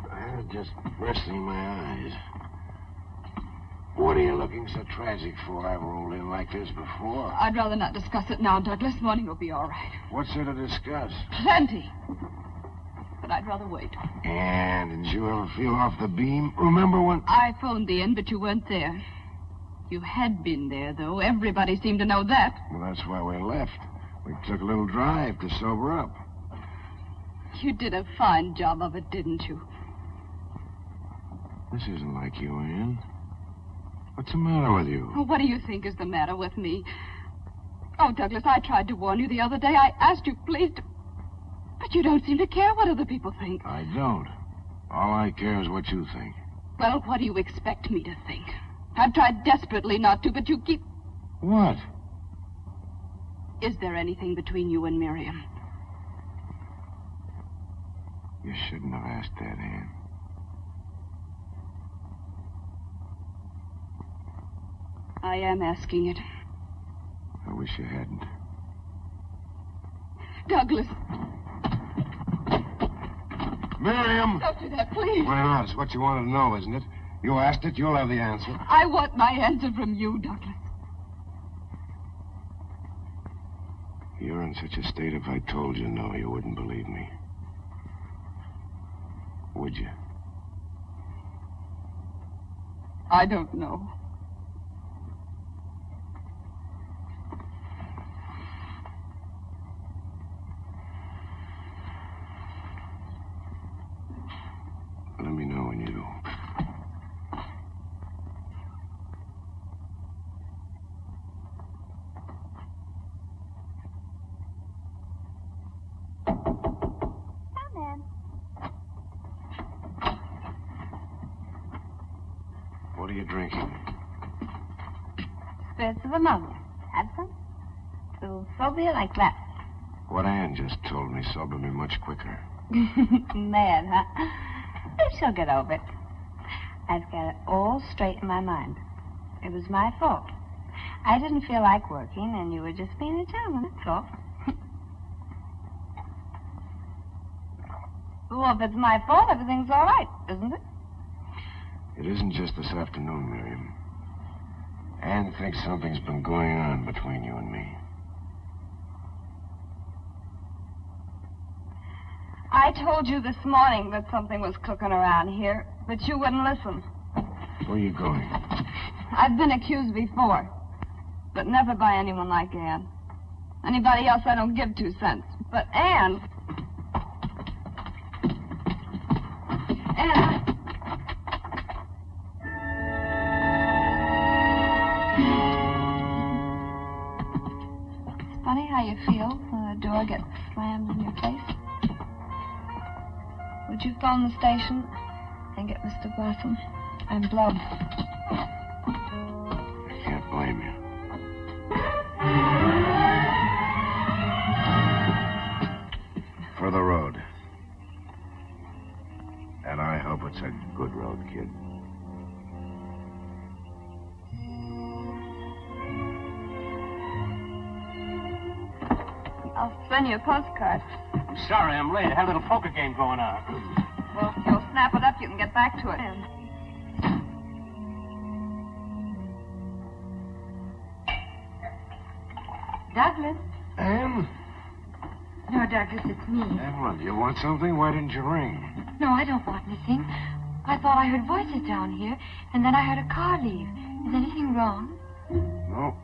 I was just resting my eyes. What are you looking so tragic for? I've rolled in like this before. I'd rather not discuss it now, Douglas. Morning will be all right. What's there to discuss? Plenty. But I'd rather wait. And didn't you ever feel off the beam? Remember when... I phoned the inn, but you weren't there. You had been there, though. Everybody seemed to know that. Well, that's why we left. We took a little drive to sober up. You did a fine job of it, didn't you? This isn't like you, Ann. What's the matter with you? Oh, what do you think is the matter with me? Oh, Douglas, I tried to warn you the other day. I asked you, please, but you don't seem to care what other people think. I don't. All I care is what you think. Well, what do you expect me to think? I've tried desperately not to, but you keep... What? Is there anything between you and Miriam? You shouldn't have asked that, Ann. I am asking it. I wish you hadn't. Douglas. Miriam! Don't do that, please. Why not? It's what you wanted to know, isn't it? You asked it, you'll have the answer. I want my answer from you, Douglas. You're in such a state, if I told you no, you wouldn't believe me. Would you? I don't know. Let me know when you do. What are you drinking? Spirits of ammonia. Have some? Little phobia like that. What Ann just told me sobered me much quicker. Mad, huh? But she'll get over it. I've got it all straight in my mind. It was my fault. I didn't feel like working, and you were just being a gentleman, that's all. Well, if it's my fault, everything's all right, isn't it? It isn't just this afternoon, Miriam. Ann thinks something's been going on between you and me. I told you this morning that something was cooking around here, but you wouldn't listen. Where are you going? I've been accused before, but never by anyone like Ann. Anybody else, I don't give 2 cents. But Ann... Ann... It's funny how you feel when a door gets slammed in your face. Would you phone the station and get Mr. Blossom? I'm Blum. I can't blame you. For the road. And I hope it's a good road, kid. I'll send you a postcard. I'm sorry I'm late. I had a little poker game going on. Well, if you'll snap it up, you can get back to it. Douglas? Ann? No, Douglas, it's me. Evelyn, do you want something? Why didn't you ring? No, I don't want anything. I thought I heard voices down here, and then I heard a car leave. Is anything wrong? No.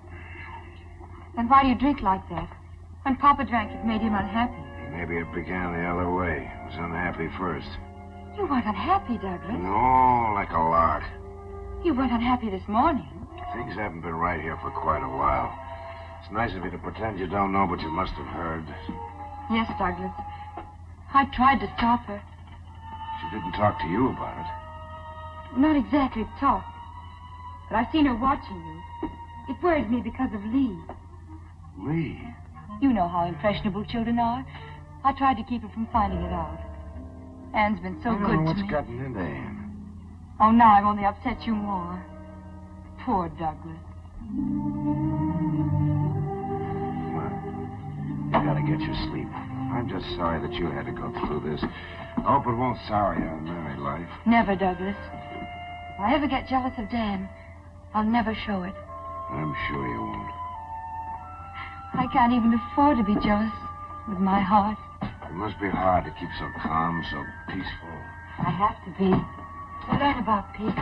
Then why do you drink like that? When Papa drank, it made him unhappy. Maybe it began the other way. It was unhappy first. You weren't unhappy, Douglas. No, like a lark. You weren't unhappy this morning. Things haven't been right here for quite a while. It's nice of you to pretend you don't know, but you must have heard. Yes, Douglas. I tried to stop her. She didn't talk to you about it. Not exactly talk. But I seen her watching you. It worried me because of Lee. Lee? You know how impressionable children are. I tried to keep her from finding it out. Anne's been so I don't good know to what's me. gotten into Anne. Oh, now I've only upset you more. Poor Douglas. You gotta get your sleep. I'm just sorry that you had to go through this. I hope it won't sour you on married life. Never, Douglas. If I ever get jealous of Dan, I'll never show it. I'm sure you won't. I can't even afford to be jealous with my heart. It must be hard to keep so calm, so peaceful. I have to be. To learn about peace.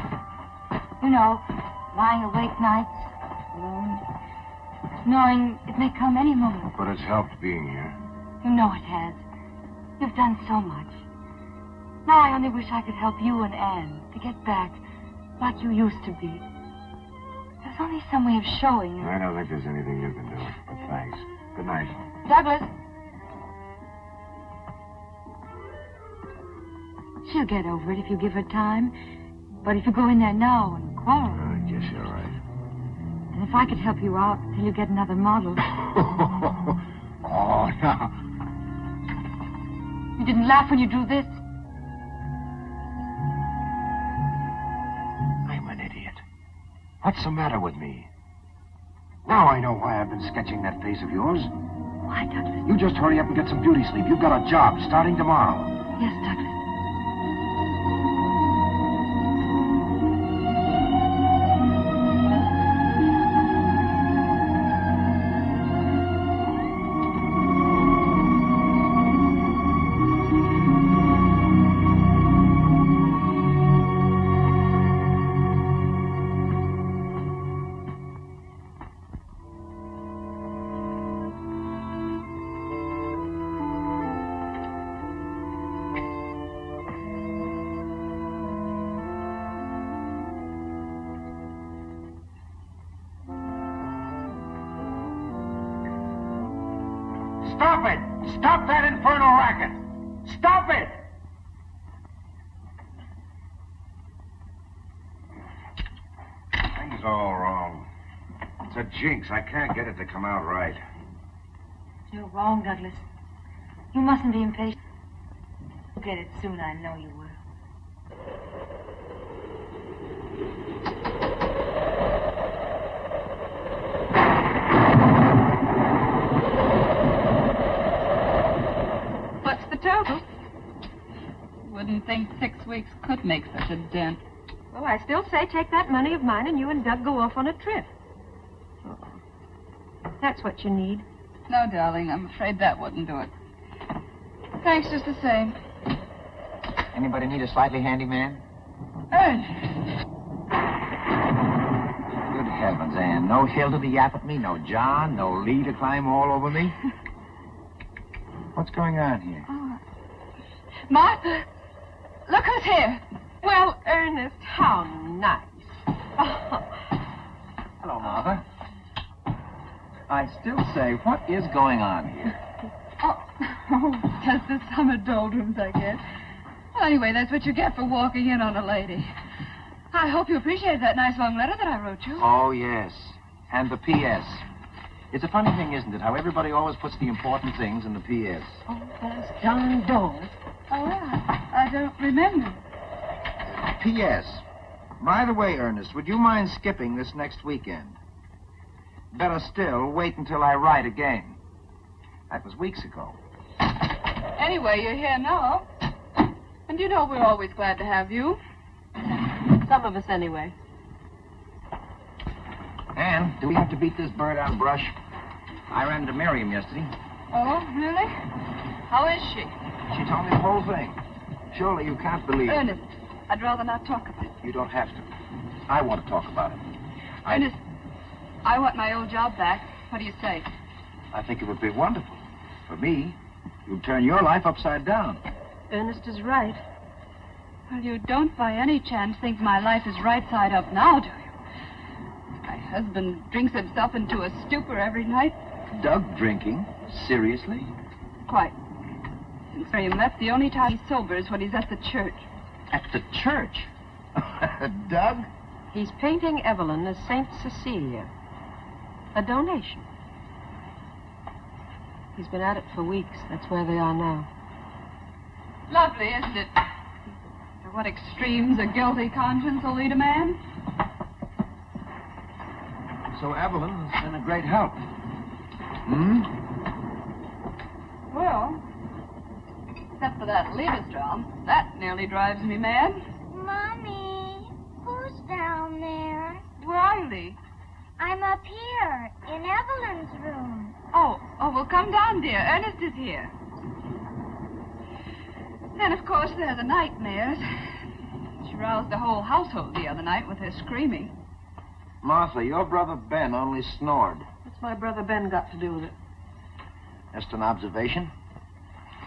You know, lying awake nights, alone, knowing it may come any moment. But it's helped being here. You know it has. You've done so much. Now I only wish I could help you and Anne to get back like you used to be. There's only some way of showing. I don't think there's anything you can do. But thanks. Good night. Douglas. She'll get over it if you give her time. But if you go in there now and quarrel... I guess you're right. And if I could help you out till you get another model... Oh, no. You didn't laugh when you drew this? I'm an idiot. What's the matter with me? Now I know why I've been sketching that face of yours. Why, Douglas? You just hurry up and get some beauty sleep. You've got a job starting tomorrow. Yes, Douglas. Stop it! Stop that infernal racket! Stop it! Things all wrong. It's a jinx. I can't get it to come out right. You're wrong, Douglas. You mustn't be impatient. You'll get it soon, I know you will. What's the total? Wouldn't think 6 weeks could make such a dent. Well, I still say take that money of mine and you and Doug go off on a trip. That's what you need. No, darling, I'm afraid that wouldn't do it. Thanks just the same. Anybody need a slightly handy man? Ernest. Good heavens, Anne. No Hilda to yap at me, no John, no Lee to climb all over me. What's going on here? Oh. Martha, look who's here. Well, Ernest, how nice. Hello, Martha. I still say, what is going on here? Oh, just the summer doldrums, I guess. Well, anyway, that's what you get for walking in on a lady. I hope you appreciate that nice long letter that I wrote you. Oh, yes. And the P.S. It's a funny thing, isn't it, how everybody always puts the important things in the P.S. Oh, that's John Dawes. Oh, I don't remember. P.S. By the way, Ernest, would you mind skipping this next weekend? Better still, wait until I write again. That was weeks ago. Anyway, you're here now. And you know we're always glad to have you. Some of us, anyway. Anne, do we have to beat this bird out of brush? I ran into Miriam yesterday. Oh, really? How is she? She told me the whole thing. Surely you can't believe it. Ernest, I'd rather not talk about it. You don't have to. I want to talk about it. Ernest, I want my old job back. What do you say? I think it would be wonderful. For me, you'd turn your life upside down. Ernest is right. Well, you don't by any chance think my life is right side up now, do you? My husband drinks himself into a stupor every night. Doug drinking? Seriously? Quite. Since Miriam left, the only time he sobers when he's at the church. At the church? Doug? He's painting Evelyn as Saint Cecilia. A donation. He's been at it for weeks. That's where they are now. Lovely, isn't it? To what extremes a guilty conscience will lead a man? So Evelyn has been a great help. Well, except for that Liebesdram, that nearly drives me mad. Mommy, who's down there? Where are you, Lee? I'm up here, in Evelyn's room. Oh, well, come down, dear. Ernest is here. Then, of course, there are the nightmares. She roused the whole household the other night with her screaming. Martha, your brother Ben only snored. What's my brother Ben got to do with it? Just an observation.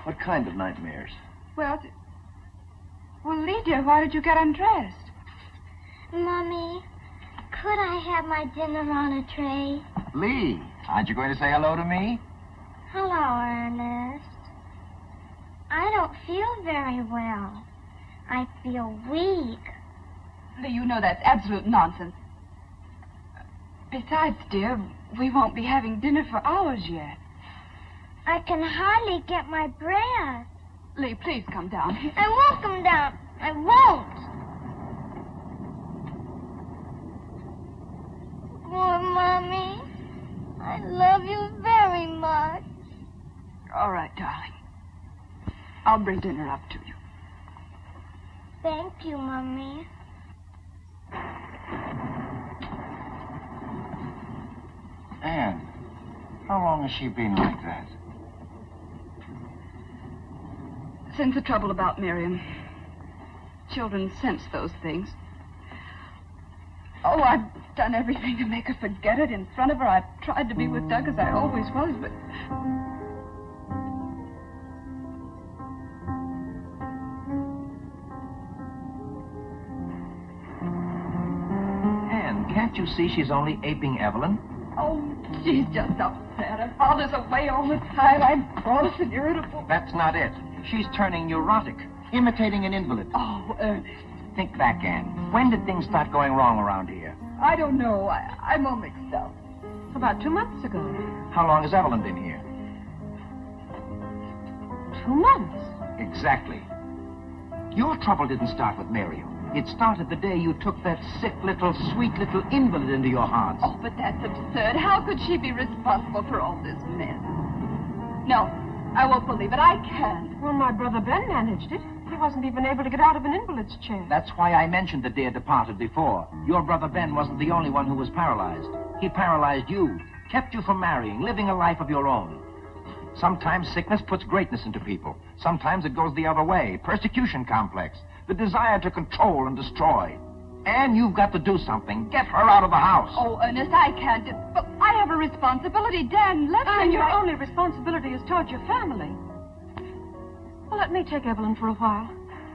What kind of nightmares? Well, Lee, dear, why did you get undressed? Mommy, could I have my dinner on a tray? Lee, aren't you going to say hello to me? Hello, Ernest. I don't feel very well. I feel weak. Lee, you know that's absolute nonsense. Besides, dear, we won't be having dinner for hours yet. I can hardly get my breath. Lee, please come down. I won't come down. I won't. Oh, Mommy. I love you very much. All right, darling. I'll bring dinner up to you. Thank you, Mommy. Anne, how long has she been like that? Since the trouble about Miriam. Children sense those things. Oh, I've done everything to make her forget it in front of her. I've tried to be with Doug as I always was, but... Anne, can't you see she's only aping Evelyn? Oh, she's just upset. Her father's away all the time. I'm cross and irritable. That's not it. She's turning neurotic, imitating an invalid. Oh, Ernest. Think back, Anne. When did things start going wrong around here? I don't know. I'm all mixed up. About 2 months ago. How long has Evelyn been here? 2 months. Exactly. Your trouble didn't start with Miriam. It started the day you took that sick little, sweet little invalid into your hearts. Oh, but that's absurd. How could she be responsible for all this mess? No, I won't believe it. I can't. Well, my brother Ben managed it. He wasn't even able to get out of an invalid's chair. That's why I mentioned the dear departed before. Your brother Ben wasn't the only one who was paralyzed. He paralyzed you, kept you from marrying, living a life of your own. Sometimes sickness puts greatness into people. Sometimes it goes the other way. Persecution complex. The desire to control and destroy. And you've got to do something. Get her out of the house. Oh, Ernest, I can't. But I have a responsibility. Dan, let me... And your only responsibility is toward your family. Well, let me take Evelyn for a while.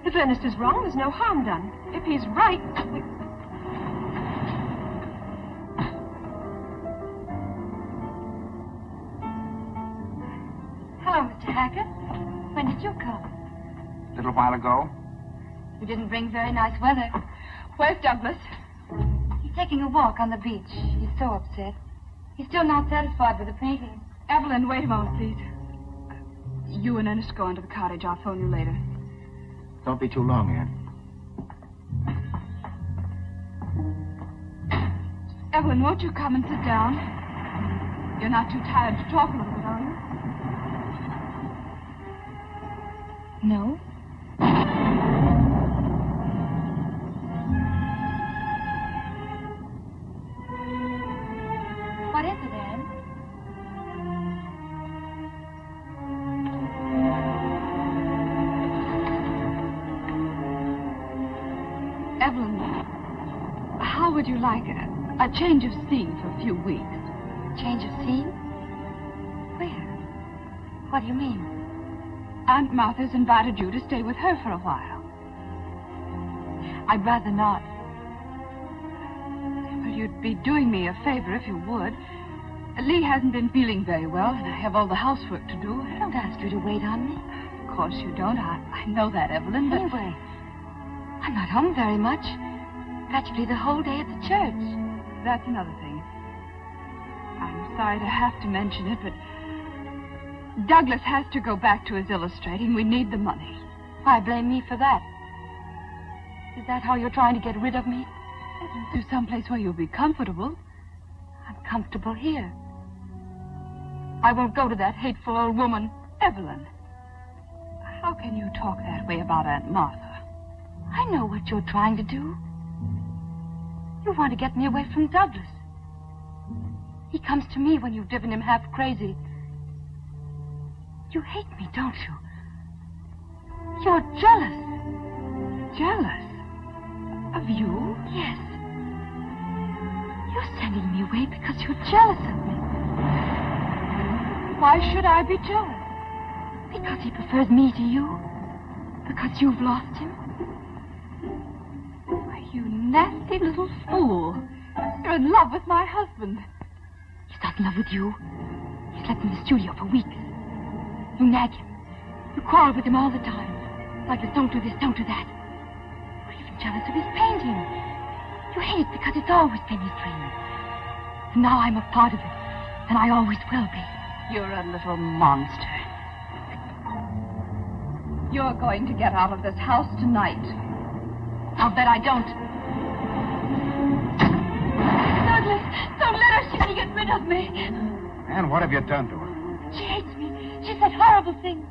If Ernest is wrong, there's no harm done. If he's right, Hello, Mr. Hackett. When did you come? A little while ago. You didn't bring very nice weather. Where's Douglas? He's taking a walk on the beach. He's so upset. He's still not satisfied with the painting. Evelyn, wait a moment, please. You and Ernest go into the cottage. I'll phone you later. Don't be too long, Anne. Evelyn, won't you come and sit down? You're not too tired to talk a little bit, are you? No. What is it, Anne? Evelyn, how would you like a change of scene for a few weeks? Change of scene? Where? What do you mean? Aunt Martha's invited you to stay with her for a while. I'd rather not. Well, you'd be doing me a favor if you would. Lee hasn't been feeling very well, and I have all the housework to do. I don't ask you to wait on me. Of course you don't. I know that, Evelyn, but... Anyway, I'm not home very much. Practically the whole day at the church. That's another thing. I'm sorry to have to mention it, but Douglas has to go back to his illustrating. We need the money. Why blame me for that? Is that how you're trying to get rid of me? To someplace where you'll be comfortable. I'm comfortable here. I won't go to that hateful old woman. Evelyn, how can you talk that way about Aunt Martha? I know what you're trying to do. You want to get me away from Douglas. He comes to me when you've driven him half crazy. You hate me, don't you? You're jealous. Jealous? Of you? Yes. You're sending me away because you're jealous of me. Why should I be jealous? Because he prefers me to you. Because you've lost him. Why, you nasty little fool. You're in love with my husband. He's not in love with you. He slept in the studio for weeks. You nag him. You quarrel with him all the time. Like this, don't do this, don't do that. You're even jealous of his painting. You hate it because it's always been his dream. And now I'm a part of it. And I always will be. You're a little monster. You're going to get out of this house tonight. I'll bet I don't. Douglas, don't let her see me get rid of me. And what have you done to her? She hates me. She said horrible things.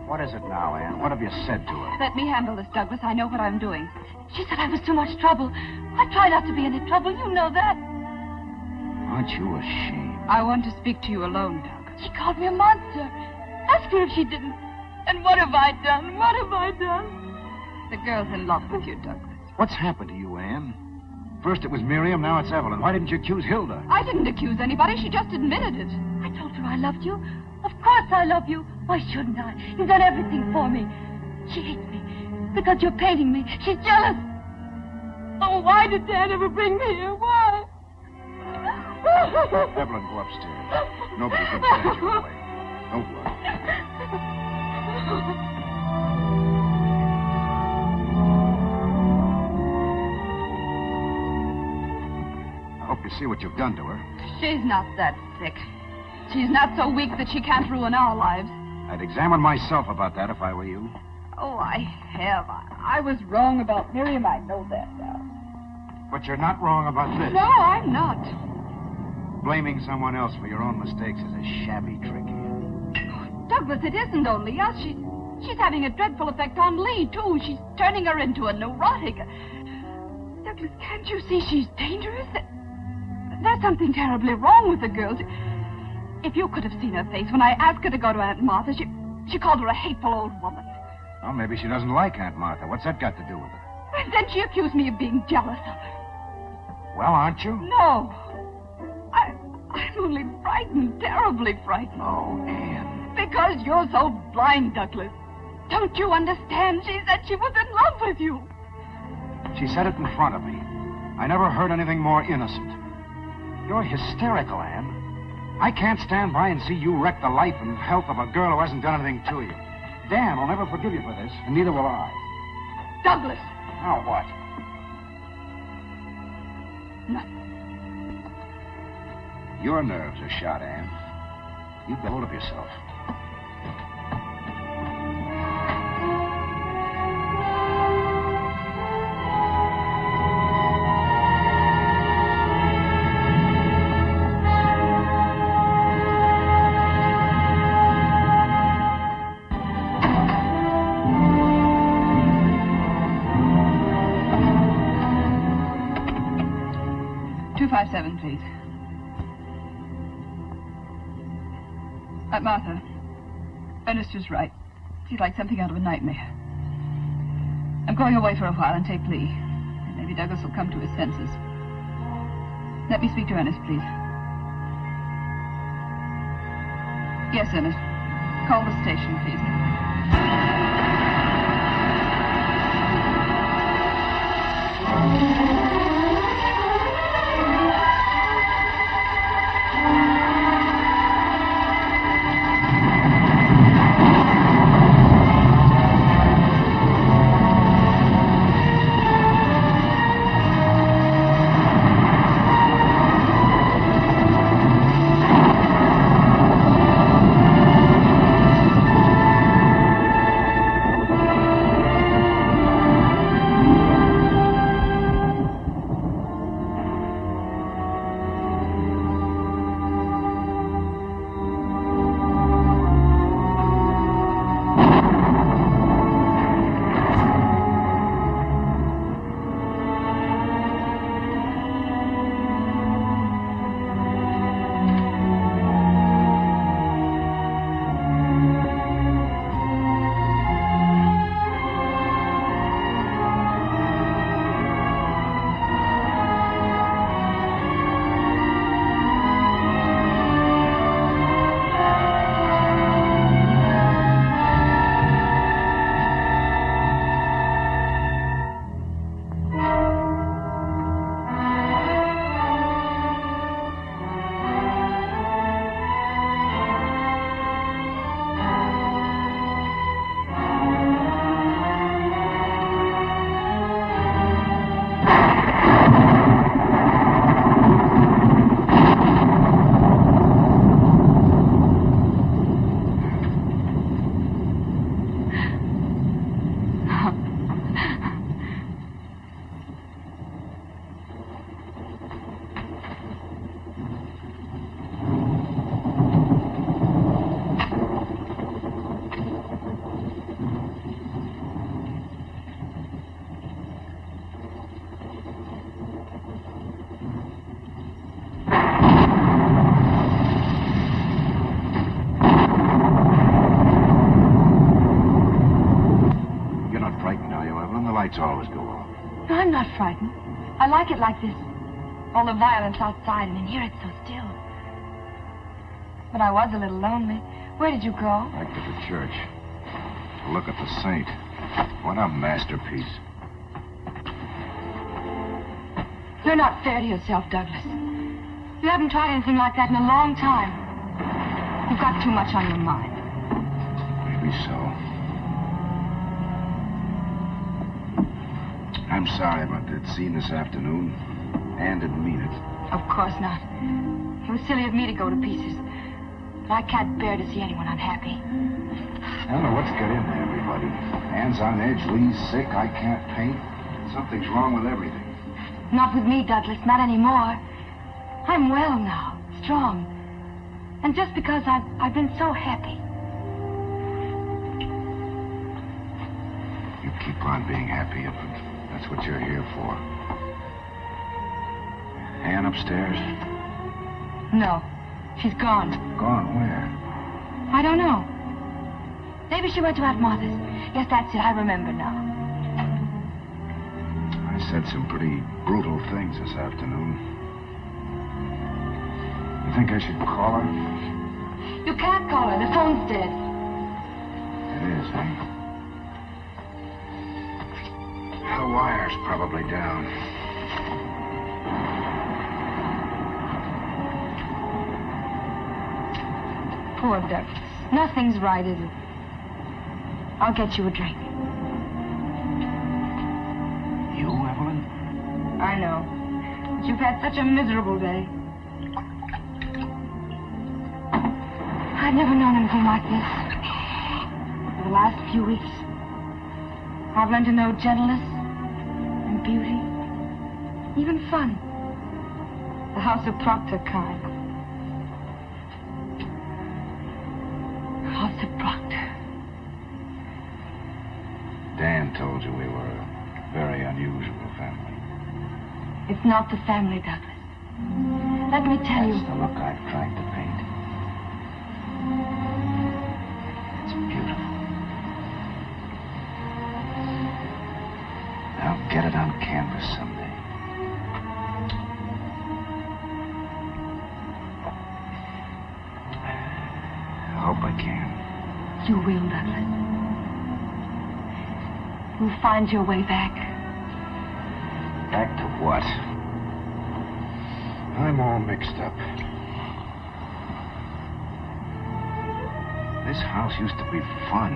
What is it now, Anne? What have you said to her? Let me handle this, Douglas. I know what I'm doing. She said I was too much trouble. I try not to be any trouble. You know that. Aren't you ashamed? I want to speak to you alone, Doug. She called me a monster. Ask her if she didn't. And what have I done? What have I done? The girl's in love with you, Douglas. What's happened to you, Anne? First it was Miriam, now it's Evelyn. Why didn't you accuse Hilda? I didn't accuse anybody. She just admitted it. I told her I loved you. Of course I love you. Why shouldn't I? You've done everything for me. She hates me because you're painting me. She's jealous. Oh, why did Dad ever bring me here? Why? Evelyn, go upstairs. Nobody can stand you away. Don't worry. I hope you see what you've done to her. She's not that sick. She's not so weak that she can't ruin our lives. I'd examine myself about that if I were you. Oh, I have. I was wrong about Miriam. I know that now. But you're not wrong about this. No, I'm not. Blaming someone else for your own mistakes is a shabby trick, Anne. Douglas, it isn't only us. She's having a dreadful effect on Lee, too. She's turning her into a neurotic. Douglas, can't you see she's dangerous? There's something terribly wrong with the girl. If you could have seen her face when I asked her to go to Aunt Martha, she called her a hateful old woman. Well, maybe she doesn't like Aunt Martha. What's that got to do with her? And then she accused me of being jealous of her. Well, aren't you? No. I'm only frightened, terribly frightened. Oh, Anne. Because you're so blind, Douglas. Don't you understand? She said she was in love with you. She said it in front of me. I never heard anything more innocent. You're hysterical, Anne. I can't stand by and see you wreck the life and health of a girl who hasn't done anything to you. Dan will never forgive you for this, and neither will I. Douglas! Now what? Nothing. Your nerves are shot, Anne. You get hold of yourself. Please. Martha, Ernest was right. She's like something out of a nightmare. I'm going away for a while and take Lee. Maybe Douglas will come to his senses. Let me speak to Ernest, please. Yes, Ernest. Call the station, please. frightened. I like it like this. All the violence outside, and in here it's so still. But I was a little lonely. Where did you go? Back to the church. To look at the saint. What a masterpiece. You're not fair to yourself, Douglas. You haven't tried anything like that in a long time. You've got too much on your mind. Maybe so. I'm sorry about that scene this afternoon. Anne didn't mean it. Of course not. It was silly of me to go to pieces. But I can't bear to see anyone unhappy. I don't know what's got into everybody. Anne's on edge, Lee's sick, I can't paint. Something's wrong with everything. Not with me, Douglas, not anymore. I'm well now, strong. And just because I've been so happy. You keep on being happy, Infant. That's what you're here for. Anne upstairs? No, she's gone. Gone where? I don't know. Maybe she went to Aunt Martha's. Yes, that's it, I remember now. I said some pretty brutal things this afternoon. You think I should call her? You can't call her. The phone's dead. It is, eh? The wire's probably down. Poor Douglas. Nothing's right, is it? I'll get you a drink. You, Evelyn? I know. But you've had such a miserable day. I've never known anything like this. For the last few weeks, I've learned to know gentleness and beauty, even fun. The House of Proctor kind. The House of Proctor. Dan told you we were a very unusual family. It's not the family, Douglas. Let me tell you. That's the look I've tried to paint. It's beautiful. I'll get it on canvas someday. I hope I can. You will, Douglas. You'll find your way back. Back to what? I'm all mixed up. This house used to be fun.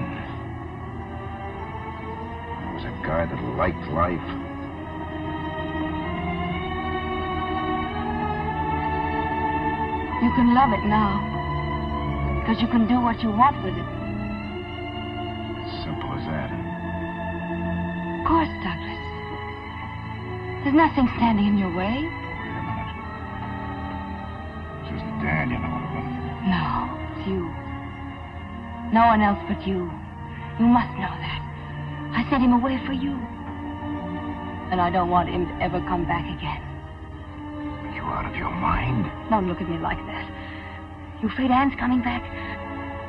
I was a guy that liked life. You can love it now. Because you can do what you want with it. Simple as that. Of course, Douglas. There's nothing standing in your way. Wait a minute. This isn't Dan, you know, Evelyn. No, it's you. No one else but you. You must know that. I sent him away for you. And I don't want him to ever come back again. Are you out of your mind? Don't look at me like that. You afraid Anne's coming back?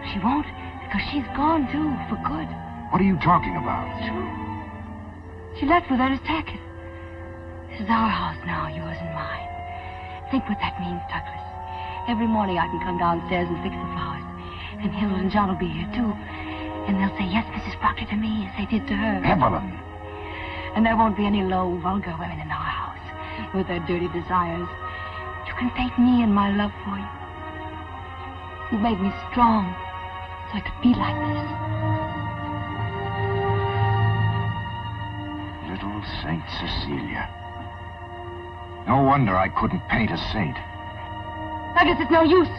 She won't, because she's gone, too, for good. What are you talking about? It's true. She left with Ernest Hackett. This is our house now, yours and mine. Think what that means, Douglas. Every morning I can come downstairs and fix the flowers. And Hilda and John will be here, too. And they'll say, yes, Mrs. Proctor, to me, as they did to her. Evelyn! And there won't be any low, vulgar women in our house with their dirty desires. You can thank me and my love for you. You made me strong so I could be like this. Little Saint Cecilia. No wonder I couldn't paint a saint. I guess it's no use.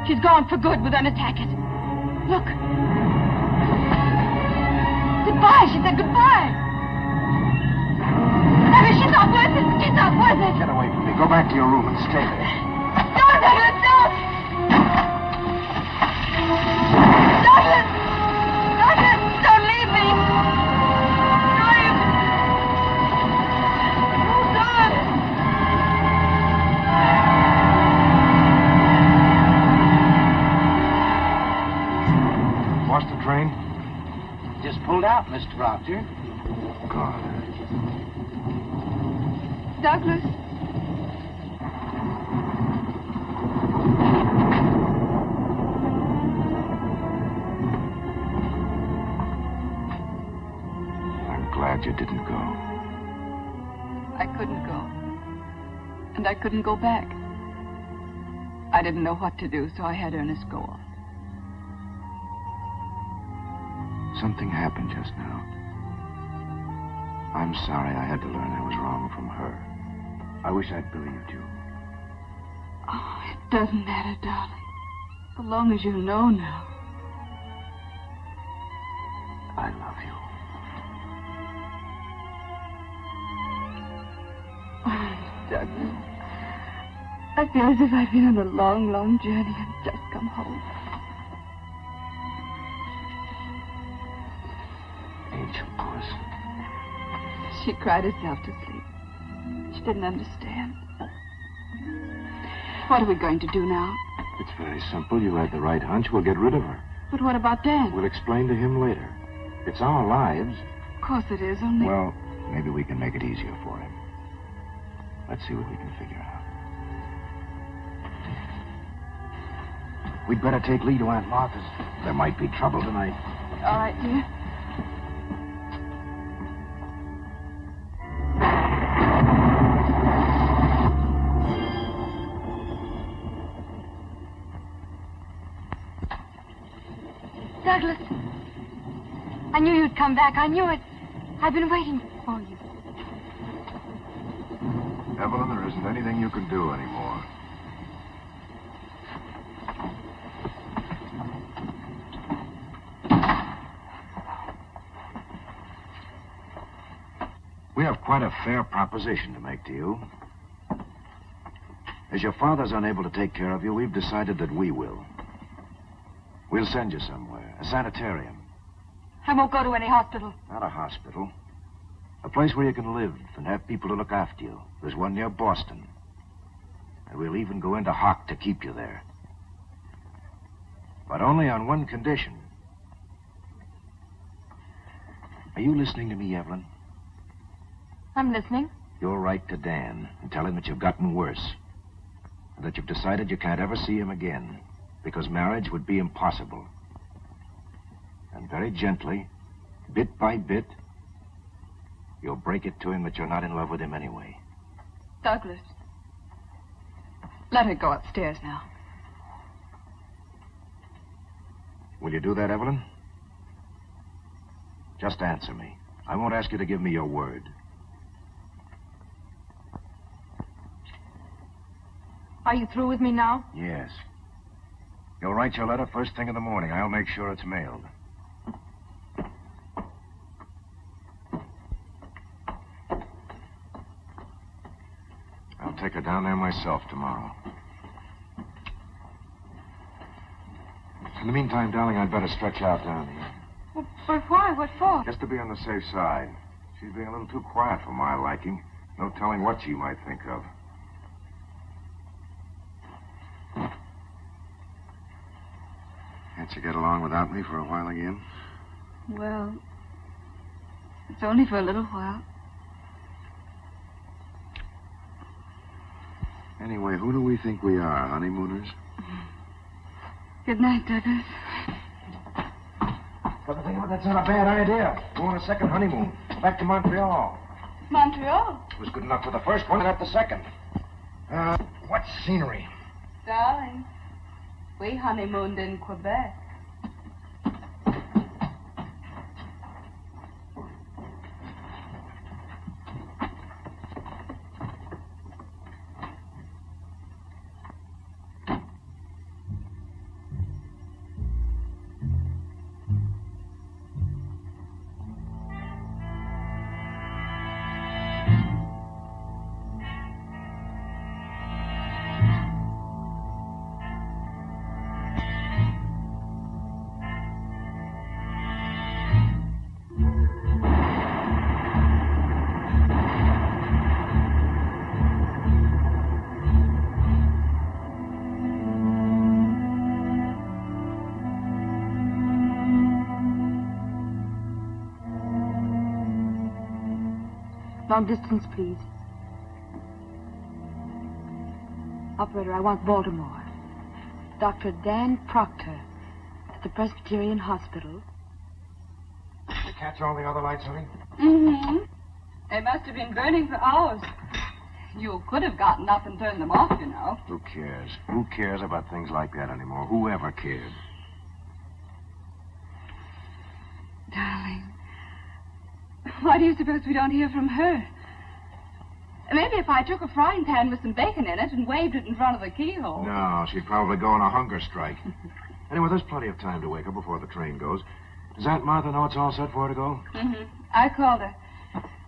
She's gone for good with Ernest Hackett. Look. Goodbye. She said goodbye. She's not worth it. She's not worth it. Get away from me. Go back to your room and stay there. Don't, Douglas, don't. Douglas! Douglas, don't leave me. Lost the train? Just pulled out, Mr. Proctor. God. Douglas. I'm glad you didn't go. I couldn't go. And I couldn't go back. I didn't know what to do, so I had Ernest go on. Something happened just now. I'm sorry I had to learn I was wrong from her. I wish I'd believed you. Oh, it doesn't matter, darling. So long as you know now. I love you. Oh, Douglas. I feel as if I've been on a long, long journey and just come home. Angel puss. She cried herself to sleep. She didn't understand. What are we going to do now? It's very simple. You had the right hunch. We'll get rid of her. But what about Dan? We'll explain to him later. It's our lives. Of course it is, only... Well, maybe we can make it easier for him. Let's see what we can figure out. We'd better take Lee to Aunt Martha's. There might be trouble tonight. All right, dear. Douglas, I knew you'd come back. I knew it. I've been waiting for you. Evelyn, there isn't anything you can do anymore. We have quite a fair proposition to make to you. As your father's unable to take care of you, we've decided that we will. We'll send you somewhere, a sanitarium. I won't go to any hospital. Not a hospital. A place where you can live and have people to look after you. There's one near Boston. And we'll even go into hock to keep you there. But only on one condition. Are you listening to me, Evelyn? I'm listening. You'll write to Dan and tell him that you've gotten worse. And that you've decided you can't ever see him again. Because marriage would be impossible. And very gently, bit by bit, you'll break it to him that you're not in love with him anyway. Douglas, let her go upstairs now. Will you do that, Evelyn? Just answer me. I won't ask you to give me your word. Are you through with me now? Yes. You'll write your letter first thing in the morning. I'll make sure it's mailed. I'll take her down there myself tomorrow. In the meantime, darling, I'd better stretch out down here. But why? What for? Just to be on the safe side. She's being a little too quiet for my liking. No telling what she might think of. Can't you get along without me for a while again? Well, it's only for a little while. Anyway, who do we think we are, honeymooners? Good night, Douglas. But that's not a bad idea. Go on a second honeymoon. Back to Montreal. Montreal? It was good enough for the first one, not the second. What scenery? Darling, we honeymooned in Quebec. Long distance, please. Operator, I want Baltimore. Dr. Dan Proctor at the Presbyterian Hospital. Did you catch all the other lights, honey? Mm-hmm. They must have been burning for hours. You could have gotten up and turned them off, you know. Who cares? Who cares about things like that anymore? Who ever cared? Darling, why do you suppose we don't hear from her? Maybe if I took a frying pan with some bacon in it and waved it in front of the keyhole. No, she'd probably go on a hunger strike. Anyway, there's plenty of time to wake up before the train goes. Does Aunt Martha know it's all set for her to go? Mm-hmm. I called her.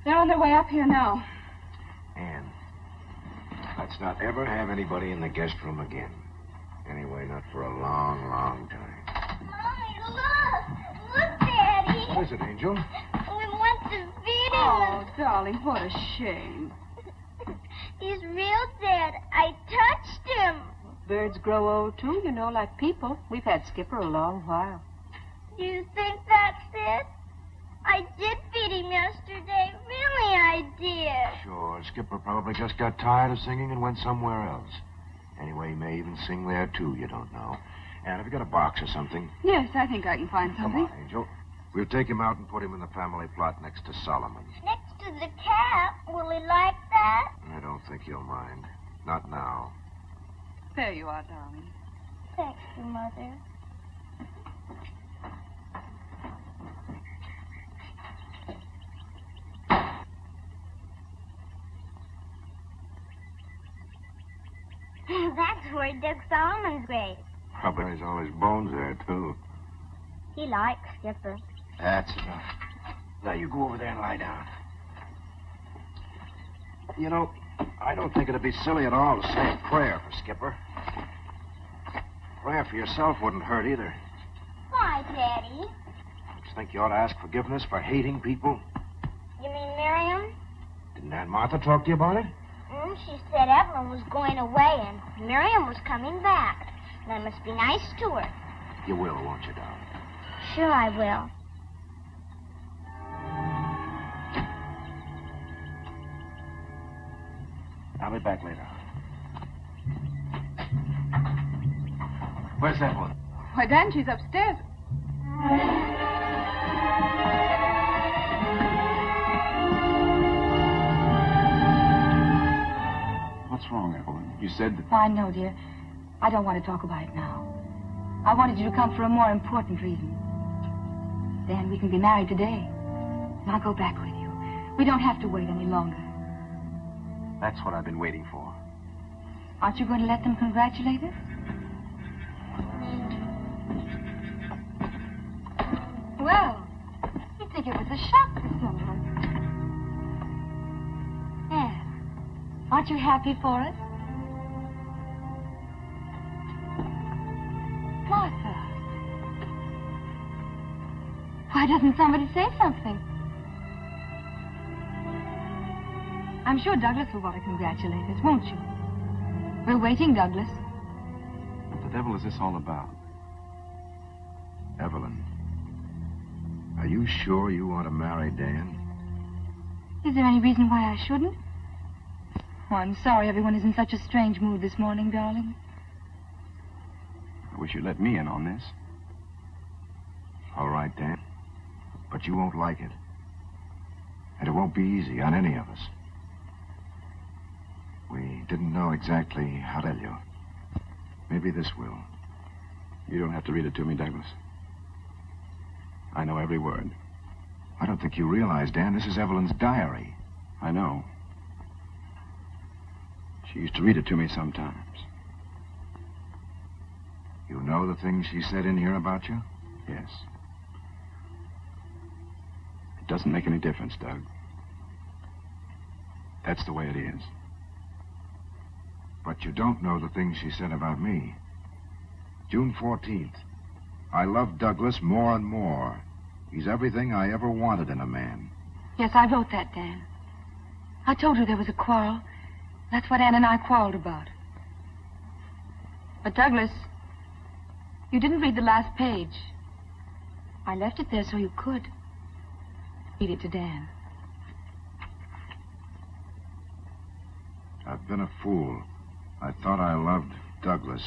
They're on their way up here now. Anne, let's not ever have anybody in the guest room again. Anyway, not for a long, long time. Mommy, look! Look, Daddy! What is it, Angel? We went to feed him. Oh, darling, what a shame. He's real dead. I touched him. Birds grow old, too, you know, like people. We've had Skipper a long while. Do you think that's it? I did feed him yesterday. Really, I did. Sure, Skipper probably just got tired of singing and went somewhere else. Anyway, he may even sing there, too, you don't know. Anne, have you got a box or something? Yes, I think I can find something. Come on, Angel. We'll take him out and put him in the family plot next to Solomon. Next to the cat. Will he like that? I don't think he'll mind. Not now. There you are, darling. Thank you, Mother. That's where he dug Solomon's grave. Probably has all his bones there, too. He likes Skipper. That's enough. Now, you go over there and lie down. You know, I don't think it'd be silly at all to say a prayer for Skipper. Prayer for yourself wouldn't hurt either. Why, Daddy? Don't you think you ought to ask forgiveness for hating people? You mean Miriam? Didn't Aunt Martha talk to you about it? She said Evelyn was going away and Miriam was coming back. And I must be nice to her. You will, won't you, darling? Sure I will. I'll be back later. Where's that one? Why, Dan, she's upstairs. What's wrong, Evelyn? You said that... I know, dear. I don't want to talk about it now. I wanted you to come for a more important reason. Then we can be married today. And I'll go back with you. We don't have to wait any longer. That's what I've been waiting for. Aren't you going to let them congratulate us? Well, you'd think it was a shock to someone. Anne, aren't you happy for us? Martha. Why doesn't somebody say something? I'm sure Douglas will want to congratulate us, won't you? We're waiting, Douglas. What the devil is this all about? Evelyn, are you sure you want to marry Dan? Is there any reason why I shouldn't? Oh, I'm sorry everyone is in such a strange mood this morning, darling. I wish you'd let me in on this. All right, Dan. But you won't like it. And it won't be easy on any of us. We didn't know exactly how to tell you. Maybe this will. You don't have to read it to me, Douglas. I know every word. I don't think you realize, Dan, this is Evelyn's diary. I know. She used to read it to me sometimes. You know the things she said in here about you? Yes. It doesn't make any difference, Doug. That's the way it is. But you don't know the things she said about me. June 14th. I love Douglas more and more. He's everything I ever wanted in a man. Yes, I wrote that, Dan. I told her there was a quarrel. That's what Ann and I quarreled about. But, Douglas, you didn't read the last page. I left it there so you could. Read it to Dan. I've been a fool. I thought I loved Douglas,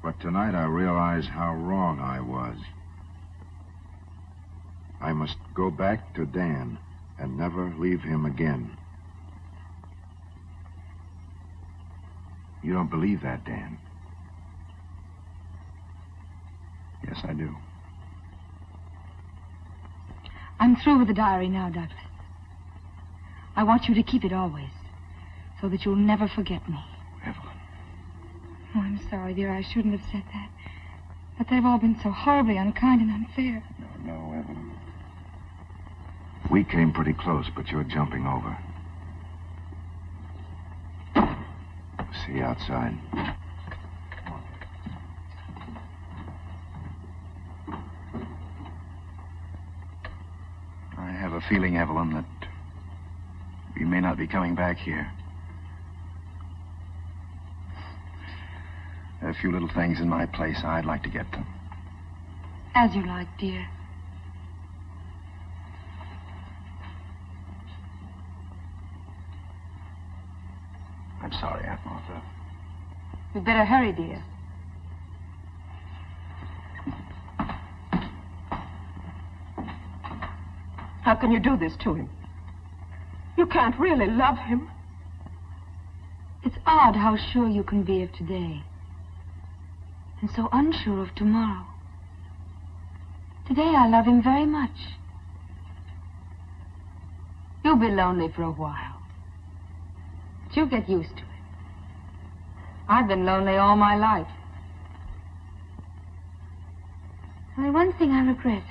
but tonight I realize how wrong I was. I must go back to Dan and never leave him again. You don't believe that, Dan? Yes, I do. I'm through with the diary now, Douglas. I want you to keep it always, so that you'll never forget me. Evelyn. Oh, I'm sorry, dear. I shouldn't have said that. But they've all been so horribly unkind and unfair. No, Evelyn. We came pretty close, but you're jumping over. See you outside. I have a feeling, Evelyn, that we may not be coming back here. There are a few little things in my place. I'd like to get them. As you like, dear. I'm sorry, Aunt Martha. You'd better hurry, dear. How can you do this to him? You can't really love him. It's odd how sure you can be of today, and so unsure of tomorrow. Today I love him very much. You'll be lonely for a while, but you'll get used to it. I've been lonely all my life. Only one thing I regret.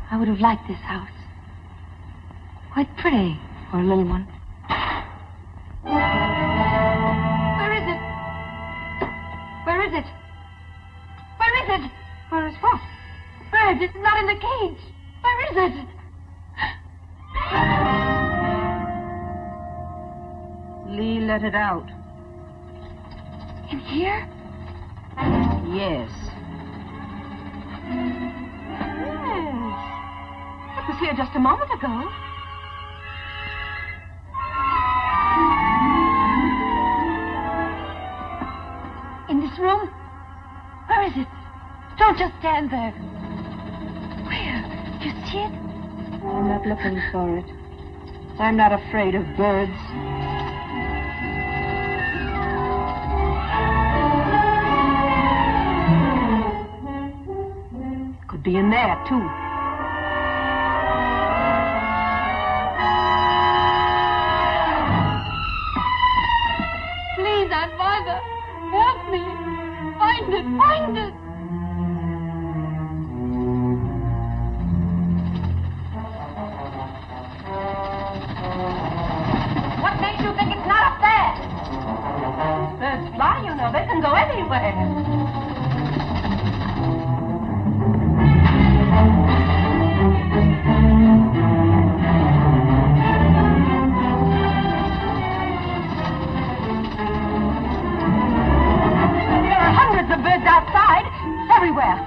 I would have liked this house. Quite pretty for a little one. Where is it? Where is it? Where is it? Where is what? Bird, it's not in the cage. Where is it? Lee let it out. In here? Yes. It was here just a moment ago. In this room? Where is it? Don't just stand there. Where? You see it? I'm not looking for it. I'm not afraid of birds. Could be in there, too. Please, Aunt Martha, help me. Find it, find it. What makes you think it's not up there? Birds fly, you know. They can go anywhere. There are hundreds of birds outside, everywhere.